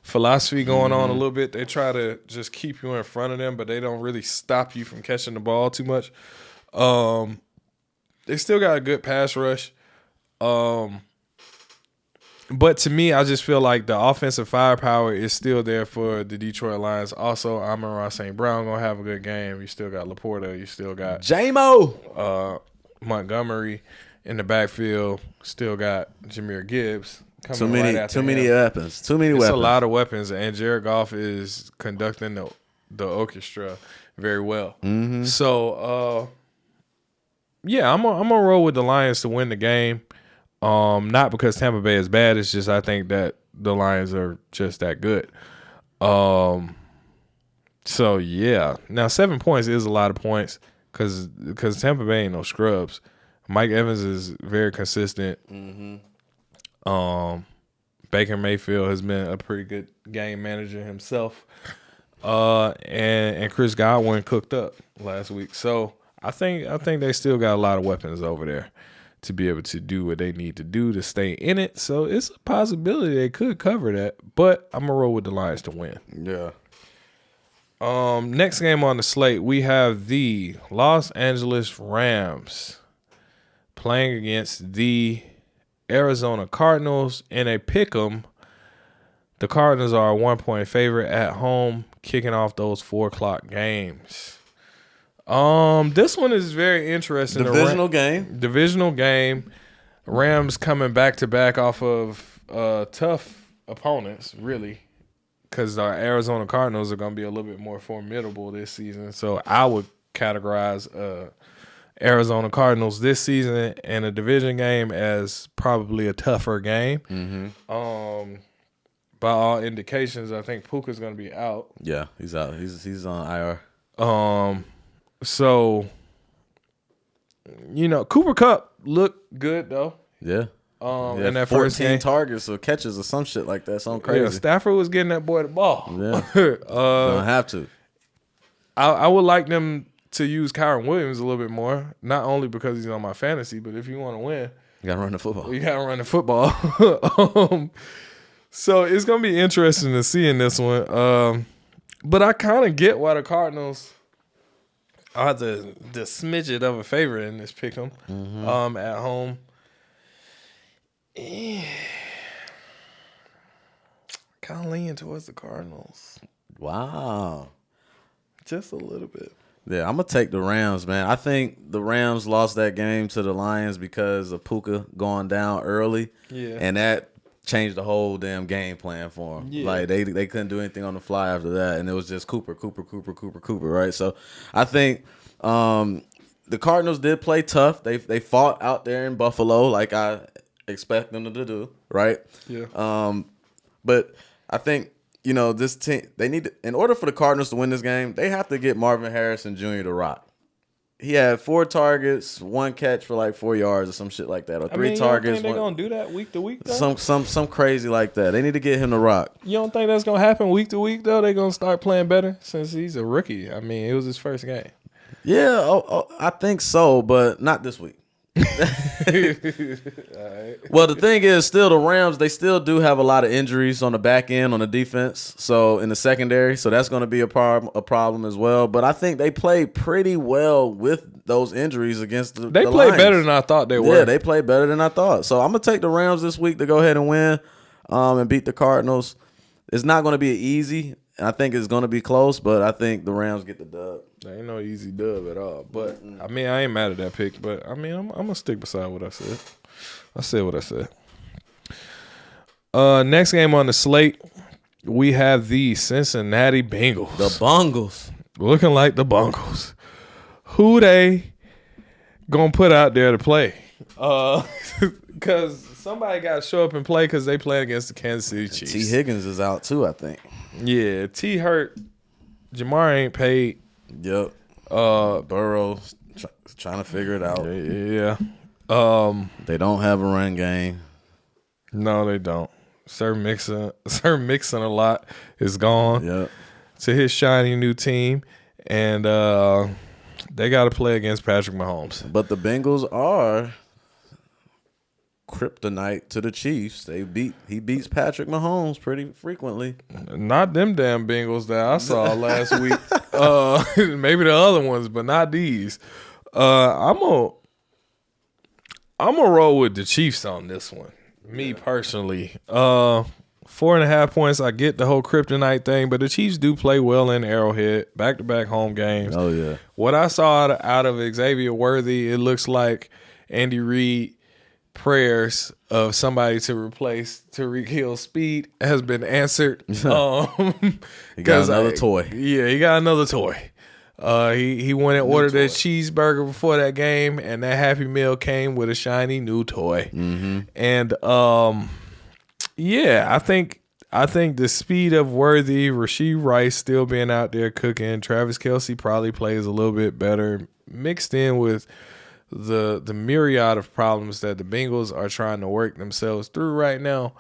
philosophy going on a little bit. They try to just keep you in front of them, but they don't really stop you from catching the ball too much. They still got a good pass rush. But to me, I just feel like the offensive firepower is still there for the Detroit Lions. Also, Amon-Ra St. Brown going to have a good game. You still got Laporta. You still got J-Mo. Montgomery in the backfield. Still got Jahmyr Gibbs. Too many weapons. Too many weapons. It's a lot of weapons, and Jared Goff is conducting the orchestra very well. Mm-hmm. So, I'm gonna roll with the Lions to win the game. Not because Tampa Bay is bad. It's just I think that the Lions are just that good. So yeah. Now 7 points is a lot of points because Tampa Bay ain't no scrubs. Mike Evans is very consistent. Mm-hmm. Baker Mayfield has been a pretty good game manager himself. And Chris Godwin cooked up last week. So I think they still got a lot of weapons over there to be able to do what they need to do to stay in it. So it's a possibility they could cover that, but I'm going to roll with the Lions to win. Yeah. Next game on the slate, we have the Los Angeles Rams playing against the Arizona Cardinals in a pick'em. The Cardinals are a 1-point favorite at home, kicking off those 4:00 games. This one is very interesting. Divisional game. Rams coming back to back off of tough opponents, really, because the Arizona Cardinals are going to be a little bit more formidable this season. So I would categorize Arizona Cardinals this season in a division game as probably a tougher game. Mm-hmm. By all indications, I think Puka's going to be out. Yeah, he's out. He's on IR. So, Cooper Kupp looked good, though. Yeah. In that first game. 14 targets or catches or some shit like that. Something crazy. Yeah, Stafford was getting that boy the ball. Yeah. Don't have to. I would like them to use Kyron Williams a little bit more, not only because he's on my fantasy, but if you want to win, You got to run the football. you got to run the football. So it's going to be interesting to see in this one. But I kind of get why the Cardinals are the smidget of a favorite in this pick 'em at home. Kind of leaning towards the Cardinals. Wow. Just a little bit. Yeah, I'm going to take the Rams, man. I think the Rams lost that game to the Lions because of Puka going down early. Yeah. And that changed the whole damn game plan for them. Yeah. Like, they couldn't do anything on the fly after that. And it was just Cooper, right? So I think the Cardinals did play tough. They fought out there in Buffalo like I expect them to do, right? Yeah. But I think, this team, they need to, in order for the Cardinals to win this game, they have to get Marvin Harrison Jr. to rock. He had 4 targets, 1 catch for like 4 yards or some shit like that, or 3 targets. You don't think they're going to do that week to week, though? Some crazy like that. They need to get him to rock. You don't think that's going to happen week to week, though? They're going to start playing better since he's a rookie. I mean, it was his first game. Yeah, I think so, but not this week. All right. Well, the thing is, still the Rams, they still do have a lot of injuries on the back end on the defense, so in the secondary, so that's going to be a problem as well. But I think they played pretty well with those injuries against the They played Lions. better than I thought they were. Yeah, they played better than I thought. So I'm going to take the Rams this week to go ahead and win and beat the Cardinals. It's not going to be easy. I think it's going to be close, but I think the Rams get the dub. There ain't no easy dub at all. But, I mean, I ain't mad at that pick. But, I mean, I'm going to stick beside what I said. I said what I said. Next game on the slate, we have the Cincinnati Bengals. The Bengals. Looking like the Broncos. Who they going to put out there to play? Because somebody got to show up and play because they play against the Kansas City Chiefs. T. Higgins is out too, I think. Yeah, T hurt. Jamar ain't paid. Yep. Burrow trying to figure it out. Yeah. They don't have a run game. No, they don't. Sir Mixon a lot is gone Yep. to his shiny new team, and they got to play against Patrick Mahomes. But the Bengals are kryptonite to the Chiefs. He beats Patrick Mahomes pretty frequently. Not them damn Bengals that I saw last week. Maybe the other ones, but not these. I'm gonna roll with the Chiefs on this one. Me personally. 4.5 points. I get the whole kryptonite thing, but the Chiefs do play well in Arrowhead. Back-to-back home games. Oh yeah. What I saw out of Xavier Worthy, it looks like Andy Reid prayers of somebody to replace Tyreek Hill's speed has been answered. He got another toy. Yeah, he got another toy. He went and ordered a cheeseburger before that game, and that Happy Meal came with a shiny new toy. Mm-hmm. And yeah, I think the speed of Worthy, Rashee Rice still being out there cooking, Travis Kelce probably plays a little bit better, mixed in with the myriad of problems that the Bengals are trying to work themselves through right now.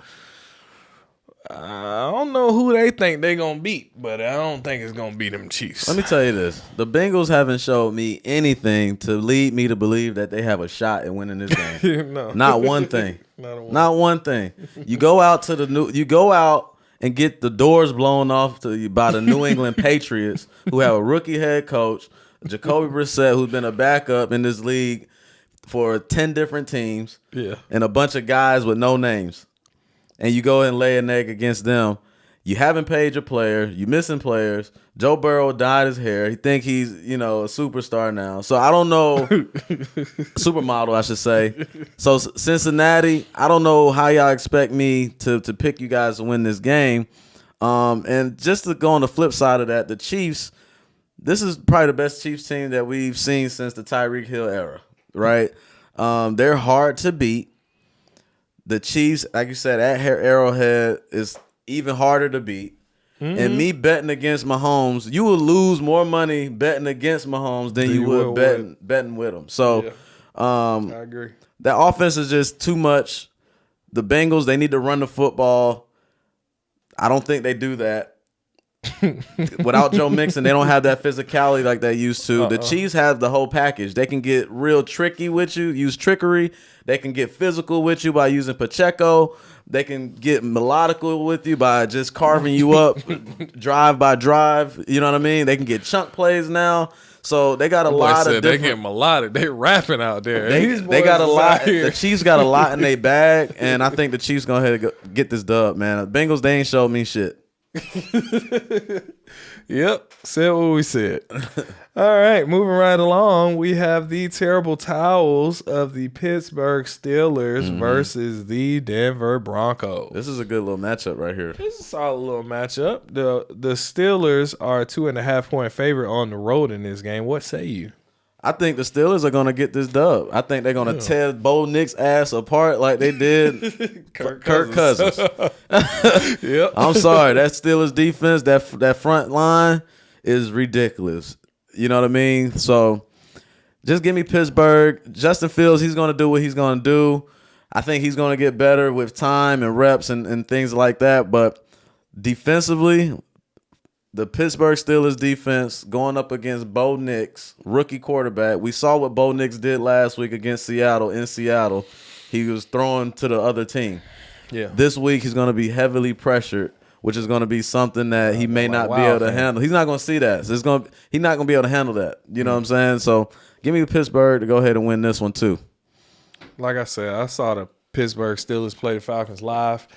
I don't know who they think they're going to beat, but I don't think it's going to be them Chiefs. Let me tell you this. The Bengals haven't showed me anything to lead me to believe that they have a shot at winning this game. No. Not one thing. Not one thing. You go out and get the doors blown off to you by the New England Patriots, who have a rookie head coach, Jacoby Brissett, who's been a backup in this league for 10 different teams, and a bunch of guys with no names. And you go and lay an egg against them. You haven't paid your player. You missing players. Joe Burrow dyed his hair. He think he's, a superstar now. So I don't know. Supermodel, I should say. So Cincinnati, I don't know how y'all expect me to pick you guys to win this game. And just to go on the flip side of that, the Chiefs, this is probably the best Chiefs team that we've seen since the Tyreek Hill era, right? They're hard to beat. The Chiefs, like you said, at Arrowhead is even harder to beat. Mm-hmm. And me betting against Mahomes, you will lose more money betting against Mahomes than you would betting with him. So I agree. That offense is just too much. The Bengals, they need to run the football. I don't think they do that. Without Joe Mixon, they don't have that physicality like they used to. The Chiefs have the whole package. They can get real tricky with you, use trickery. They can get physical with you by using Pacheco. They can get melodical with you by just carving you up drive by drive. You know what I mean? They can get chunk plays now. So they got a lot of different. They get melodic. They rapping out there. They got a lot. The Chiefs got a lot in their bag, and I think the Chiefs gonna get this dub, man. The Bengals, they ain't showed me shit. Yep, said what we said. All right, moving right along, we have the terrible towels of the Pittsburgh Steelers versus the Denver Broncos. This is a good little matchup right here. This is a solid little matchup. The Steelers are 2.5 point favorite on the road in this game. What say you? I think the Steelers are going to get this dub. I think they're going to tear Bo Nick's ass apart like they did Kirk Cousins. Yep. I'm sorry. That Steelers defense, that front line is ridiculous. You know what I mean? So just give me Pittsburgh. Justin Fields, he's going to do what he's going to do. I think he's going to get better with time and reps and things like that. But defensively, the Pittsburgh Steelers defense going up against Bo Nix, rookie quarterback. We saw what Bo Nix did last week against Seattle in Seattle. He was throwing to the other team. Yeah. This week he's going to be heavily pressured, which is going to be something that he may not be able to handle. He's not going to see that. So he's not going to be able to handle that. You know what I'm saying? So give me Pittsburgh to go ahead and win this one too. Like I said, I saw the Pittsburgh Steelers play the Falcons live,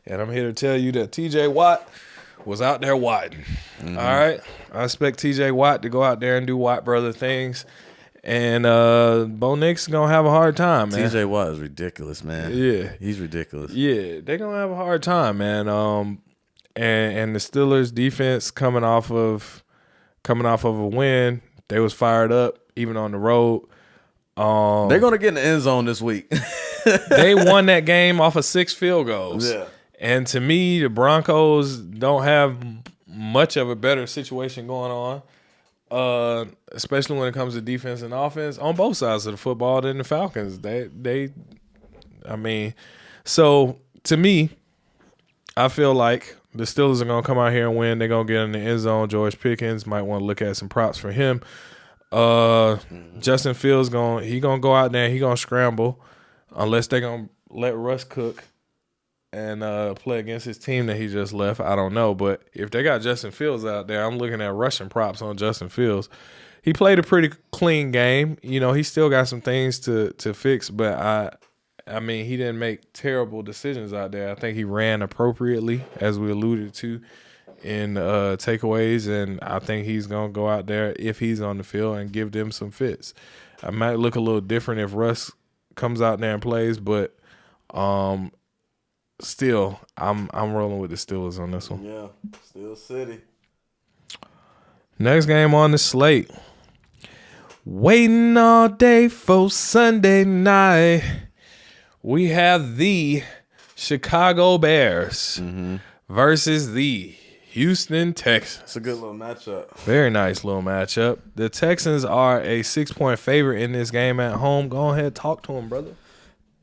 and I'm here to tell you that T.J. Watt was out there watting. All right? I expect T.J. Watt to go out there and do Watt brother things. And Bo Nix is going to have a hard time, man. T.J. Watt is ridiculous, man. Yeah. He's ridiculous. Yeah, they're going to have a hard time, man. And the Steelers defense coming off of a win, they was fired up even on the road. They're going to get in the end zone this week. They won that game off of 6 field goals. Yeah. And to me, the Broncos don't have much of a better situation going on, especially when it comes to defense and offense on both sides of the football than the Falcons. So to me, I feel like the Steelers are going to come out here and win. They're going to get in the end zone. George Pickens might want to look at some props for him. Justin Fields going to go out there and he going to scramble unless they're going to let Russ cook and play against his team that he just left. I don't know. But if they got Justin Fields out there, I'm looking at rushing props on Justin Fields. He played a pretty clean game. You know, he still got some things to fix, but I mean, he didn't make terrible decisions out there. I think he ran appropriately, as we alluded to in takeaways, and I think he's going to go out there if he's on the field and give them some fits. I might look a little different if Russ comes out there and plays, but still, I'm rolling with the Steelers on this one. Yeah, Steel City. Next game on the slate. Waiting all day for Sunday night. We have the Chicago Bears versus the Houston Texans. It's a good little matchup. Very nice little matchup. The Texans are a 6-point favorite in this game at home. Go ahead, talk to them, brother.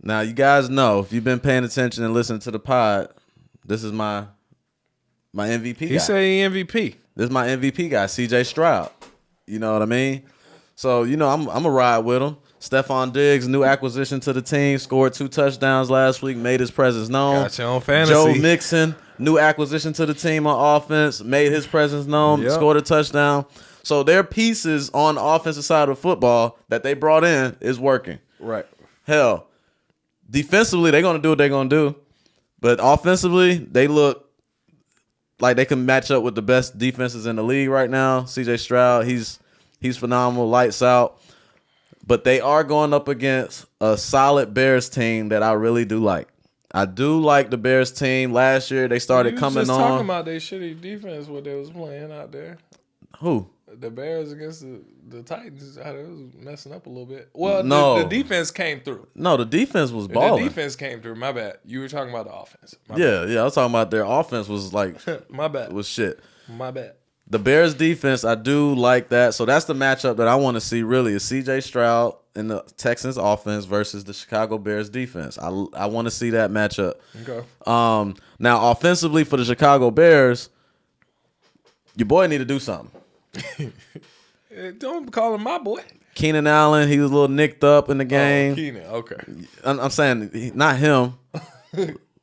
Now, you guys know, if you've been paying attention and listening to the pod, this is my MVP guy. He said he MVP. This is my MVP guy, C.J. Stroud. You know what I mean? So, you know, I'm going to ride with him. Stephon Diggs, new acquisition to the team, scored 2 touchdowns last week, made his presence known. Got your own fantasy. Joe Mixon, new acquisition to the team on offense, made his presence known, scored a touchdown. So their pieces on the offensive side of football that they brought in is working. Right. Hell, defensively, they're going to do what they're going to do. But offensively, they look like they can match up with the best defenses in the league right now. C.J. Stroud, he's phenomenal, lights out. But they are going up against a solid Bears team that I really do like. I do like the Bears team. Last year, they started coming on. You was just talking about their shitty defense, what they was playing out there. Who? The Bears against the Titans, how they was messing up a little bit. Well, no. The defense came through. No, the defense was balling. The defense came through. My bad. You were talking about the offense. Yeah, I was talking about their offense was like my bad. Was shit. My bad. The Bears defense, I do like that. So that's the matchup that I want to see really is C.J. Stroud in the Texans offense versus the Chicago Bears defense. I want to see that matchup. Okay. Now, offensively for the Chicago Bears, Your boy need to do something. Don't call him my boy. Keenan Allen, he was a little nicked up in the game. Keenan, okay. I'm saying not him.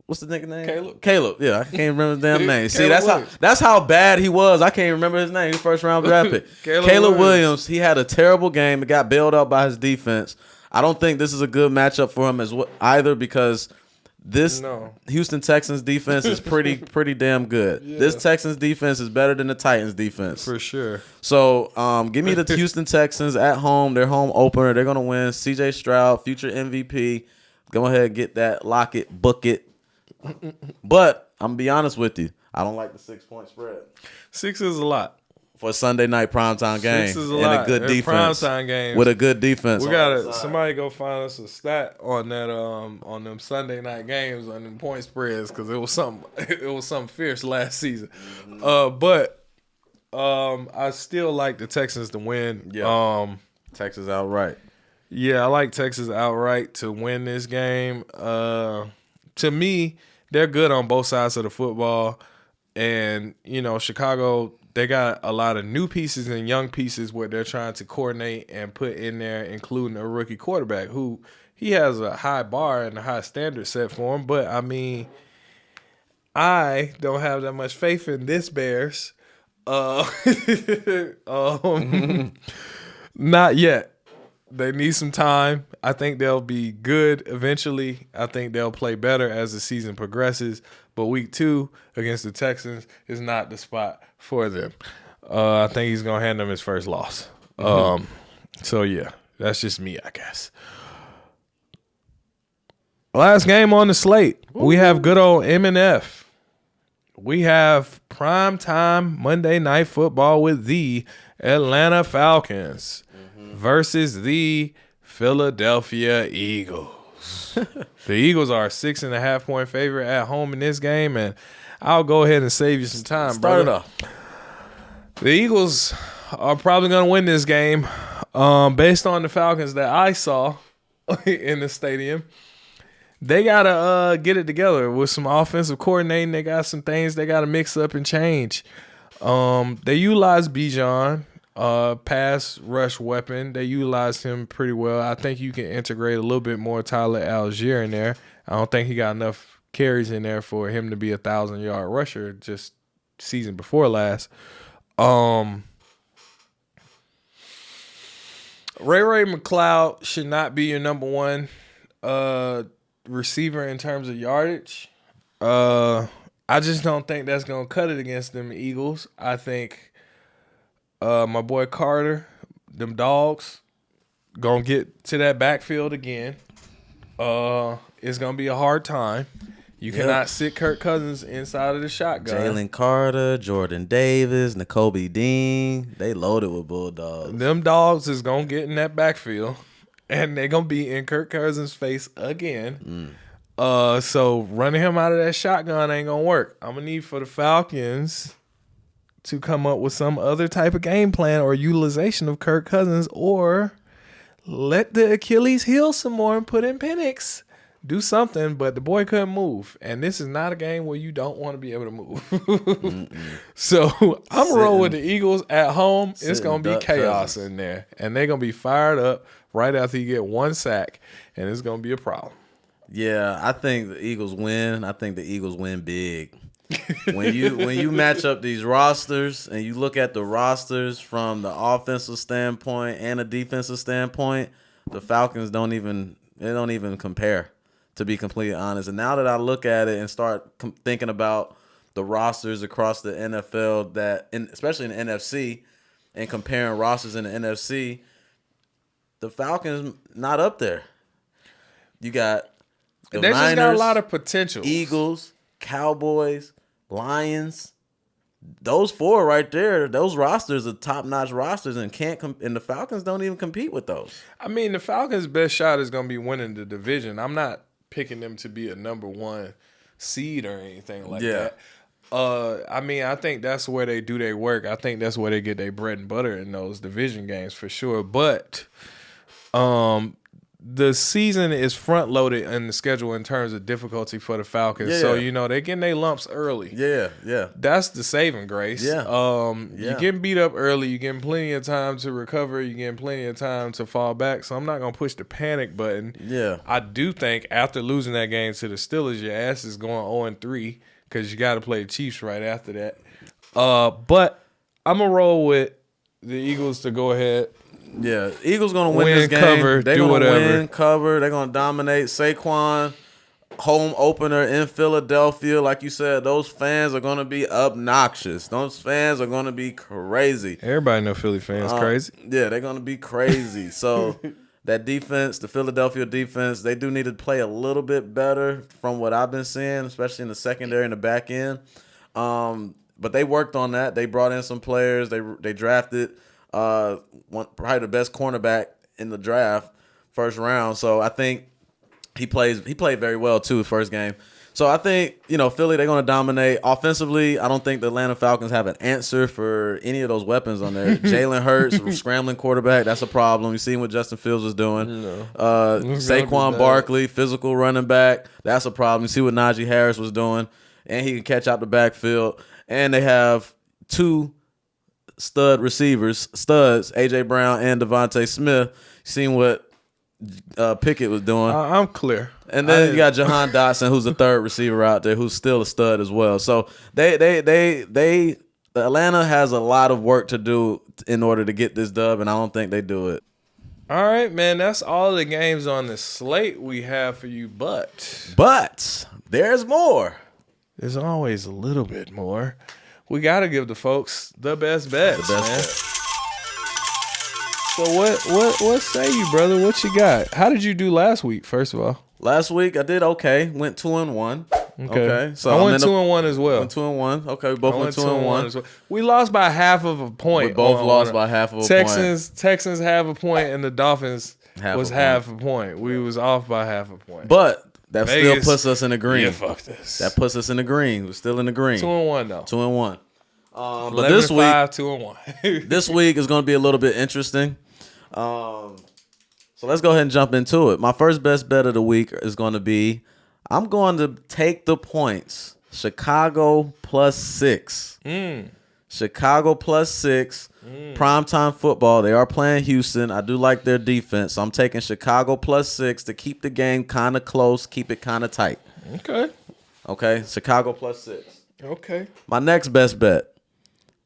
What's the nigga name? Caleb. Yeah, I can't remember his damn name. See, that's how bad he was. I can't remember his name. He was first round draft pick. Caleb Williams. He had a terrible game. It got bailed out by his defense. I don't think this is a good matchup for him either because this Houston Texans defense is pretty damn good. Yeah. This Texans defense is better than the Titans defense. For sure. So give me the Houston Texans at home. Their home opener. They're going to win. C.J. Stroud, future MVP. Go ahead and get that. Lock it. Book it. But I'm going to be honest with you. I don't like the 6-point spread. 6 is a lot. For a Sunday night primetime game. 6 is a lot. A good defense. Primetime game. With a good defense. We got somebody go find us a stat on that on them Sunday night games on them point spreads because it was something fierce last season. But I still like the Texans to win. Yeah. Texas outright. Yeah, I like Texas outright to win this game. To me, they're good on both sides of the football. And, Chicago, they got a lot of new pieces and young pieces where they're trying to coordinate and put in there, including a rookie quarterback who he has a high bar and a high standard set for him. But, I mean, I don't have that much faith in this Bears. Not yet. They need some time. I think they'll be good eventually. I think they'll play better as the season progresses. But week 2 against the Texans is not the spot for them. I think he's going to hand them his first loss. So, yeah, that's just me, I guess. Last game on the slate. We have good old M&F. We have primetime Monday Night Football with the Atlanta Falcons versus the Philadelphia Eagles. The Eagles are a 6.5-point favorite at home in this game, and I'll go ahead and save you some time, Start it off. The Eagles are probably going to win this game based on the Falcons that I saw in the stadium. They got to get it together with some offensive coordinating. They got some things they got to mix up and change. They utilize Bijan. Pass rush weapon. They utilized him pretty well. I think you can integrate a little bit more Tyler Algier in there. I don't think he got enough carries in there for him to be a 1,000-yard rusher just season before last. Ray McCloud should not be your number one receiver in terms of yardage. I just don't think that's going to cut it against them Eagles. I think my boy Carter, them dogs, gonna get to that backfield again. It's gonna be a hard time. You cannot sit Kirk Cousins inside of the shotgun. Jalen Carter, Jordan Davis, Nakobe Dean, they loaded with Bulldogs. Them dogs is gonna get in that backfield, and they're gonna be in Kirk Cousins' face again. So running him out of that shotgun ain't gonna work. I'm gonna need for the Falcons to come up with some other type of game plan or utilization of Kirk Cousins, or let the Achilles heal some more and put in Penix. Do something, but the boy couldn't move. And this is not a game where you don't want to be able to move. So I'm going to roll with the Eagles at home. It's going to be chaos in there. And they're going to be fired up right after you get one sack, and it's going to be a problem. Yeah, I think the Eagles win. I think the Eagles win big. When you match up these rosters and you look at the rosters from the offensive standpoint and a defensive standpoint, the Falcons don't even compare, to be completely honest. And now that I look at it and start thinking about the rosters across the NFL, especially in the NFC, and comparing rosters in the NFC, the Falcons not up there. You got the Niners, just got a lot of potential. Eagles, Cowboys, Lions, those 4 right there, those rosters are top-notch rosters, and and the Falcons don't even compete with those. I mean, the Falcons' best shot is going to be winning the division. I'm not picking them to be a number 1 seed or anything like that. I mean, I think that's where they do their work. I think that's where they get their bread and butter in those division games for sure. But the season is front loaded in the schedule in terms of difficulty for the Falcons. Yeah. So they're getting their lumps early. Yeah. That's the saving grace. Yeah. You're getting beat up early. You're getting plenty of time to recover. You're getting plenty of time to fall back. So I'm not gonna push the panic button. Yeah. I do think after losing that game to the Steelers, your ass is going 0-3 because you got to play the Chiefs right after that. But I'm gonna roll with the Eagles to go ahead. Yeah, Eagles gonna win this game. Cover, they're do gonna whatever. win, cover. They're gonna dominate. Saquon, home opener in Philadelphia. Like you said, those fans are gonna be obnoxious. Those fans are gonna be crazy. Everybody know Philly fans crazy. Yeah, they're gonna be crazy. So that defense, the Philadelphia defense, they do need to play a little bit better from what I've been seeing, especially in the secondary and the back end. But they worked on that. They brought in some players. They drafted probably the best cornerback in the draft, first round. So I think he played very well too first game. So I think Philly, they're going to dominate offensively. I don't think the Atlanta Falcons have an answer for any of those weapons on there. Jalen Hurts, scrambling quarterback, that's a problem. You seen what Justin Fields was doing. No. Saquon Barkley, physical running back, that's a problem. You see what Najee Harris was doing, and he can catch out the backfield. And they have two studs, AJ Brown and Devontae Smith. Seen what Pickett was doing. I'm clear. And then you got Jahan Dotson, who's the third receiver out there, who's still a stud as well. So Atlanta has a lot of work to do in order to get this dub, and I don't think they do it. All right, man. That's all the games on the slate we have for you, but there's more. There's always a little bit more. We got to give the folks the best bets, man. So what say you, brother? What you got? How did you do last week, first of all? Last week I did okay. Went 2-1. Okay. So I went 2-1 as well. Went 2-1. Okay, we both went 2-1. Well. We lost by half of a point. We both lost by half of a point. Texans half a point, and the Dolphins was half a point. We was off by half a point. But that still puts us in the green. Yeah, fuck this. That puts us in the green. We're still in the green. 2-1 though. 2-1. But this week, 2-1. This week is going to be a little bit interesting. So let's go ahead and jump into it. My first best bet of the week is going to be, I'm going to take the points. Chicago +6. Chicago +6. Primetime football. They are playing Houston. I do like their defense. So I'm taking Chicago +6 to keep the game kind of close, keep it kind of tight. Okay. Chicago +6. Okay. My next best bet.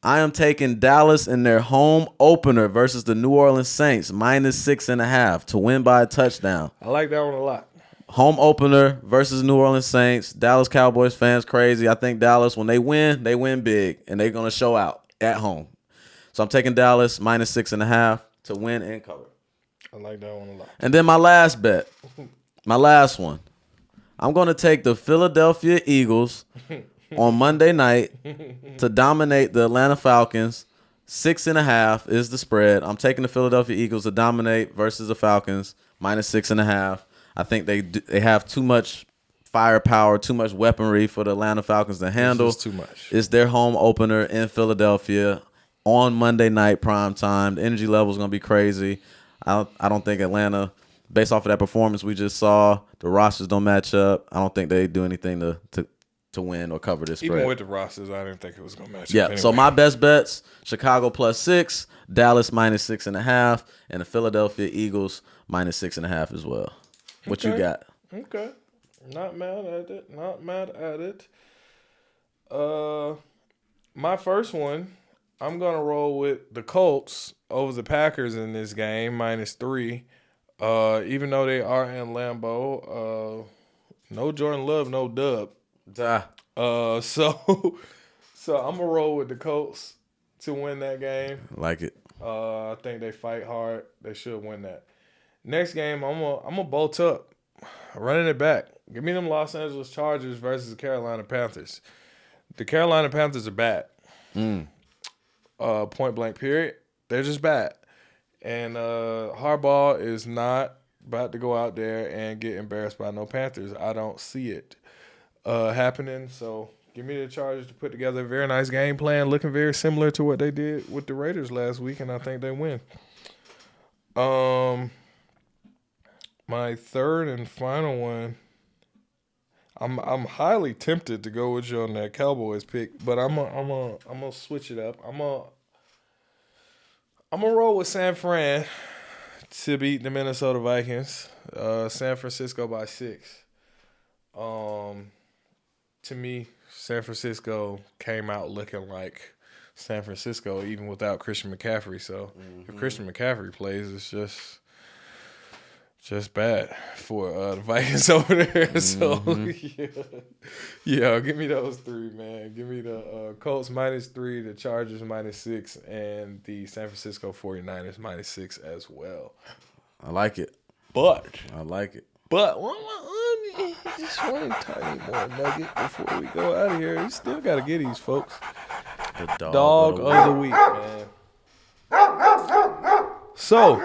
I am taking Dallas in their home opener versus the New Orleans Saints -6.5 to win by a touchdown. I like that one a lot. Home opener versus New Orleans Saints. Dallas Cowboys fans crazy. I think Dallas, when they win big, and they're going to show out at home. So I'm taking Dallas -6.5 to win and cover. I like that one a lot. And then my last bet, my last one. I'm going to take the Philadelphia Eagles on Monday night to dominate the Atlanta Falcons. 6.5 is the spread. I'm taking the Philadelphia Eagles to dominate versus the Falcons -6.5. I think they have too much firepower, too much weaponry for the Atlanta Falcons to handle. It's too much. It's their home opener in Philadelphia on Monday night prime time. The energy level is going to be crazy. I don't think Atlanta, based off of that performance we just saw, the rosters don't match up. I don't think they do anything to win or cover this spread. Even with the rosters, I didn't think it was going to match up. Yeah, anyway. So my best bets, Chicago +6, Dallas -6.5, and the Philadelphia Eagles -6.5 as well. What you got? Okay. Not mad at it. My first one, I'm going to roll with the Colts over the Packers in this game, -3. Even though they are in Lambeau, no Jordan Love, no dub. So I'm gonna roll with the Colts to win that game. Like it. I think they fight hard. They should win that. Next game, I'm gonna bolt up, running it back. Give me them Los Angeles Chargers versus the Carolina Panthers. The Carolina Panthers are bad. Point blank period. They're just bad. And Harbaugh is not about to go out there and get embarrassed by no Panthers. I don't see it happening. So give me the Chargers to put together a very nice game plan, looking very similar to what they did with the Raiders last week, and I think they win. My third and final one. I'm highly tempted to go with you on that Cowboys pick, but I'm gonna switch it up. I'm gonna roll with San Fran to beat the Minnesota Vikings. San Francisco by 6. To me, San Francisco came out looking like San Francisco even without Christian McCaffrey. So if Christian McCaffrey plays, it's just bad for the Vikings over there. So yeah, give me those 3, man. Give me the Colts -3, the Chargers -6, and the San Francisco 49ers -6 as well. I like it. But just one tiny more nugget before we go out of here. You still got to get these folks. The Dog of the week, man. So,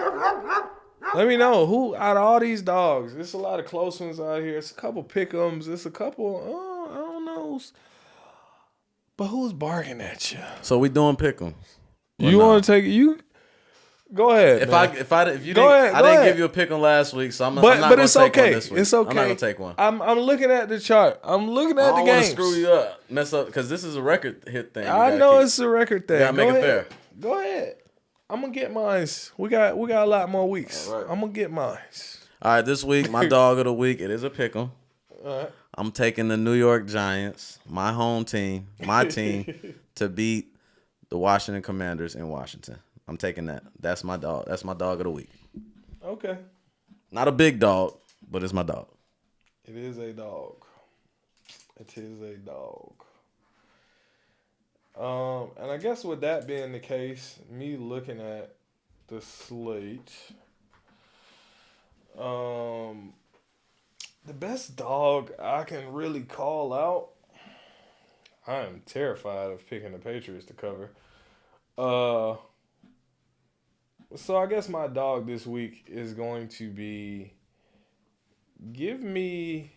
let me know who out of all these dogs. There's a lot of close ones out here. It's a couple pick'ems. It's a couple. I don't know. But who's barking at you? So we doing pick'ems. You want to take you? Go ahead. If man. you Go didn't, ahead, I go didn't ahead. give you a pick'em last week, so I'm not But gonna it's take okay. one this week. It's okay. I'm not gonna take one. I'm looking at the chart. I'm looking at I the don't want games. to screw you up, mess up, because this is a record hit thing. I know it's a record thing. You gotta make it fair. Go ahead. I'm gonna get mine. We got a lot more weeks. All right. I'm gonna get mine. All right, this week my dog of the week. It is a pick'em. All right. I'm taking the New York Giants, my home team, my team, to beat the Washington Commanders in Washington. I'm taking that. That's my dog. That's my dog of the week. Okay. Not a big dog, but it's my dog. It is a dog. It is a dog. And I guess with that being the case, me looking at the slate, the best dog I can really call out, I am terrified of picking the Patriots to cover. So I guess my dog this week is going to be, give me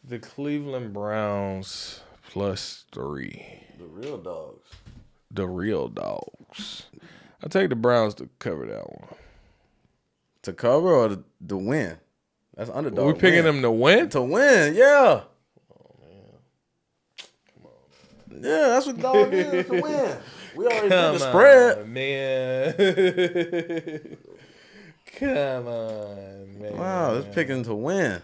the Cleveland Browns +3. The real dogs. The real dogs. I take the Browns to cover that one. To cover or to win? That's underdog. We picking them to win? To win, yeah. Oh, man. Come on, man. Yeah, that's what dog is, to win. We already Come did the spread. on, man. Come on, man. Wow, it's picking to win.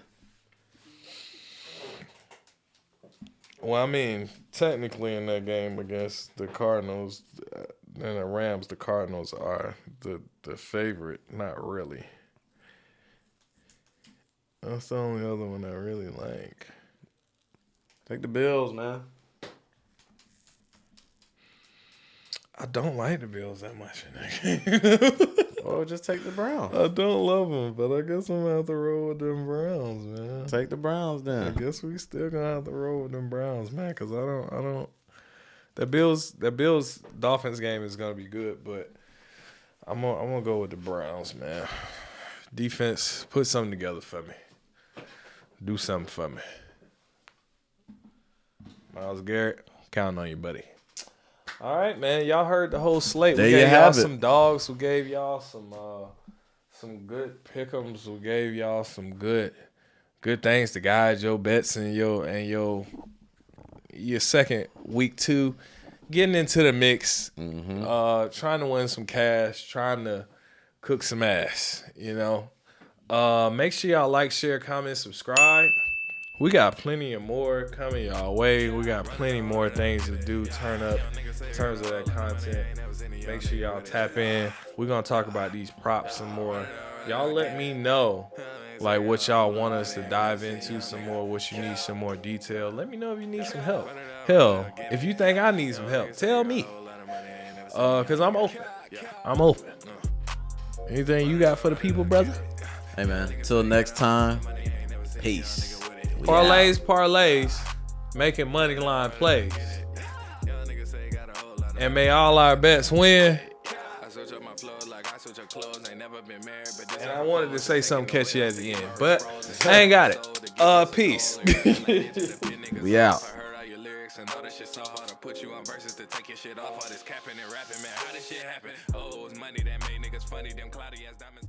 Well, I mean, technically in that game against the Cardinals and the Rams, the Cardinals are the favorite. Not really. That's the only other one I really like. Take the Bills, man. I don't like the Bills that much in that game. Or just take the Browns. I don't love them, but I guess I'm gonna have to roll with them Browns, man. Take the Browns I then. guess we still gonna have to roll with them Browns, man, because I don't. That Bills Dolphins game is gonna be good, but I'm gonna go with the Browns, man. Defense, put something together for me. Do something for me. Myles Garrett, counting on you, buddy. All right, man. Y'all heard the whole slate. There We you gave y'all have it. some dogs. We gave y'all some good pick'ems. We gave y'all some good things to guide your bets and your second week 2, getting into the mix, trying to win some cash, trying to cook some ass. You know, make sure y'all like, share, comment, subscribe. We got plenty of more coming y'all way. We got plenty more things to do. Turn up in terms of that content. Make sure y'all tap in. We're gonna talk about these props some more. Y'all let me know like what y'all want us to dive into some more, what you need some more detail. Let me know if you need some help. Hell, if you think I need some help, tell me. Cause I'm open. I'm open. Anything you got for the people, brother? Hey, man. Till next time. Peace. We Parlays, making money line plays. And may all our bets win. And I wanted to say something catchy at the end, but I ain't got it. Peace. We out. And all this shit soft, how to put you on verses to take your shit off. All this capping and rapping, man, how this shit happen? Oh, it was money that made niggas funny, them cloudy ass diamonds.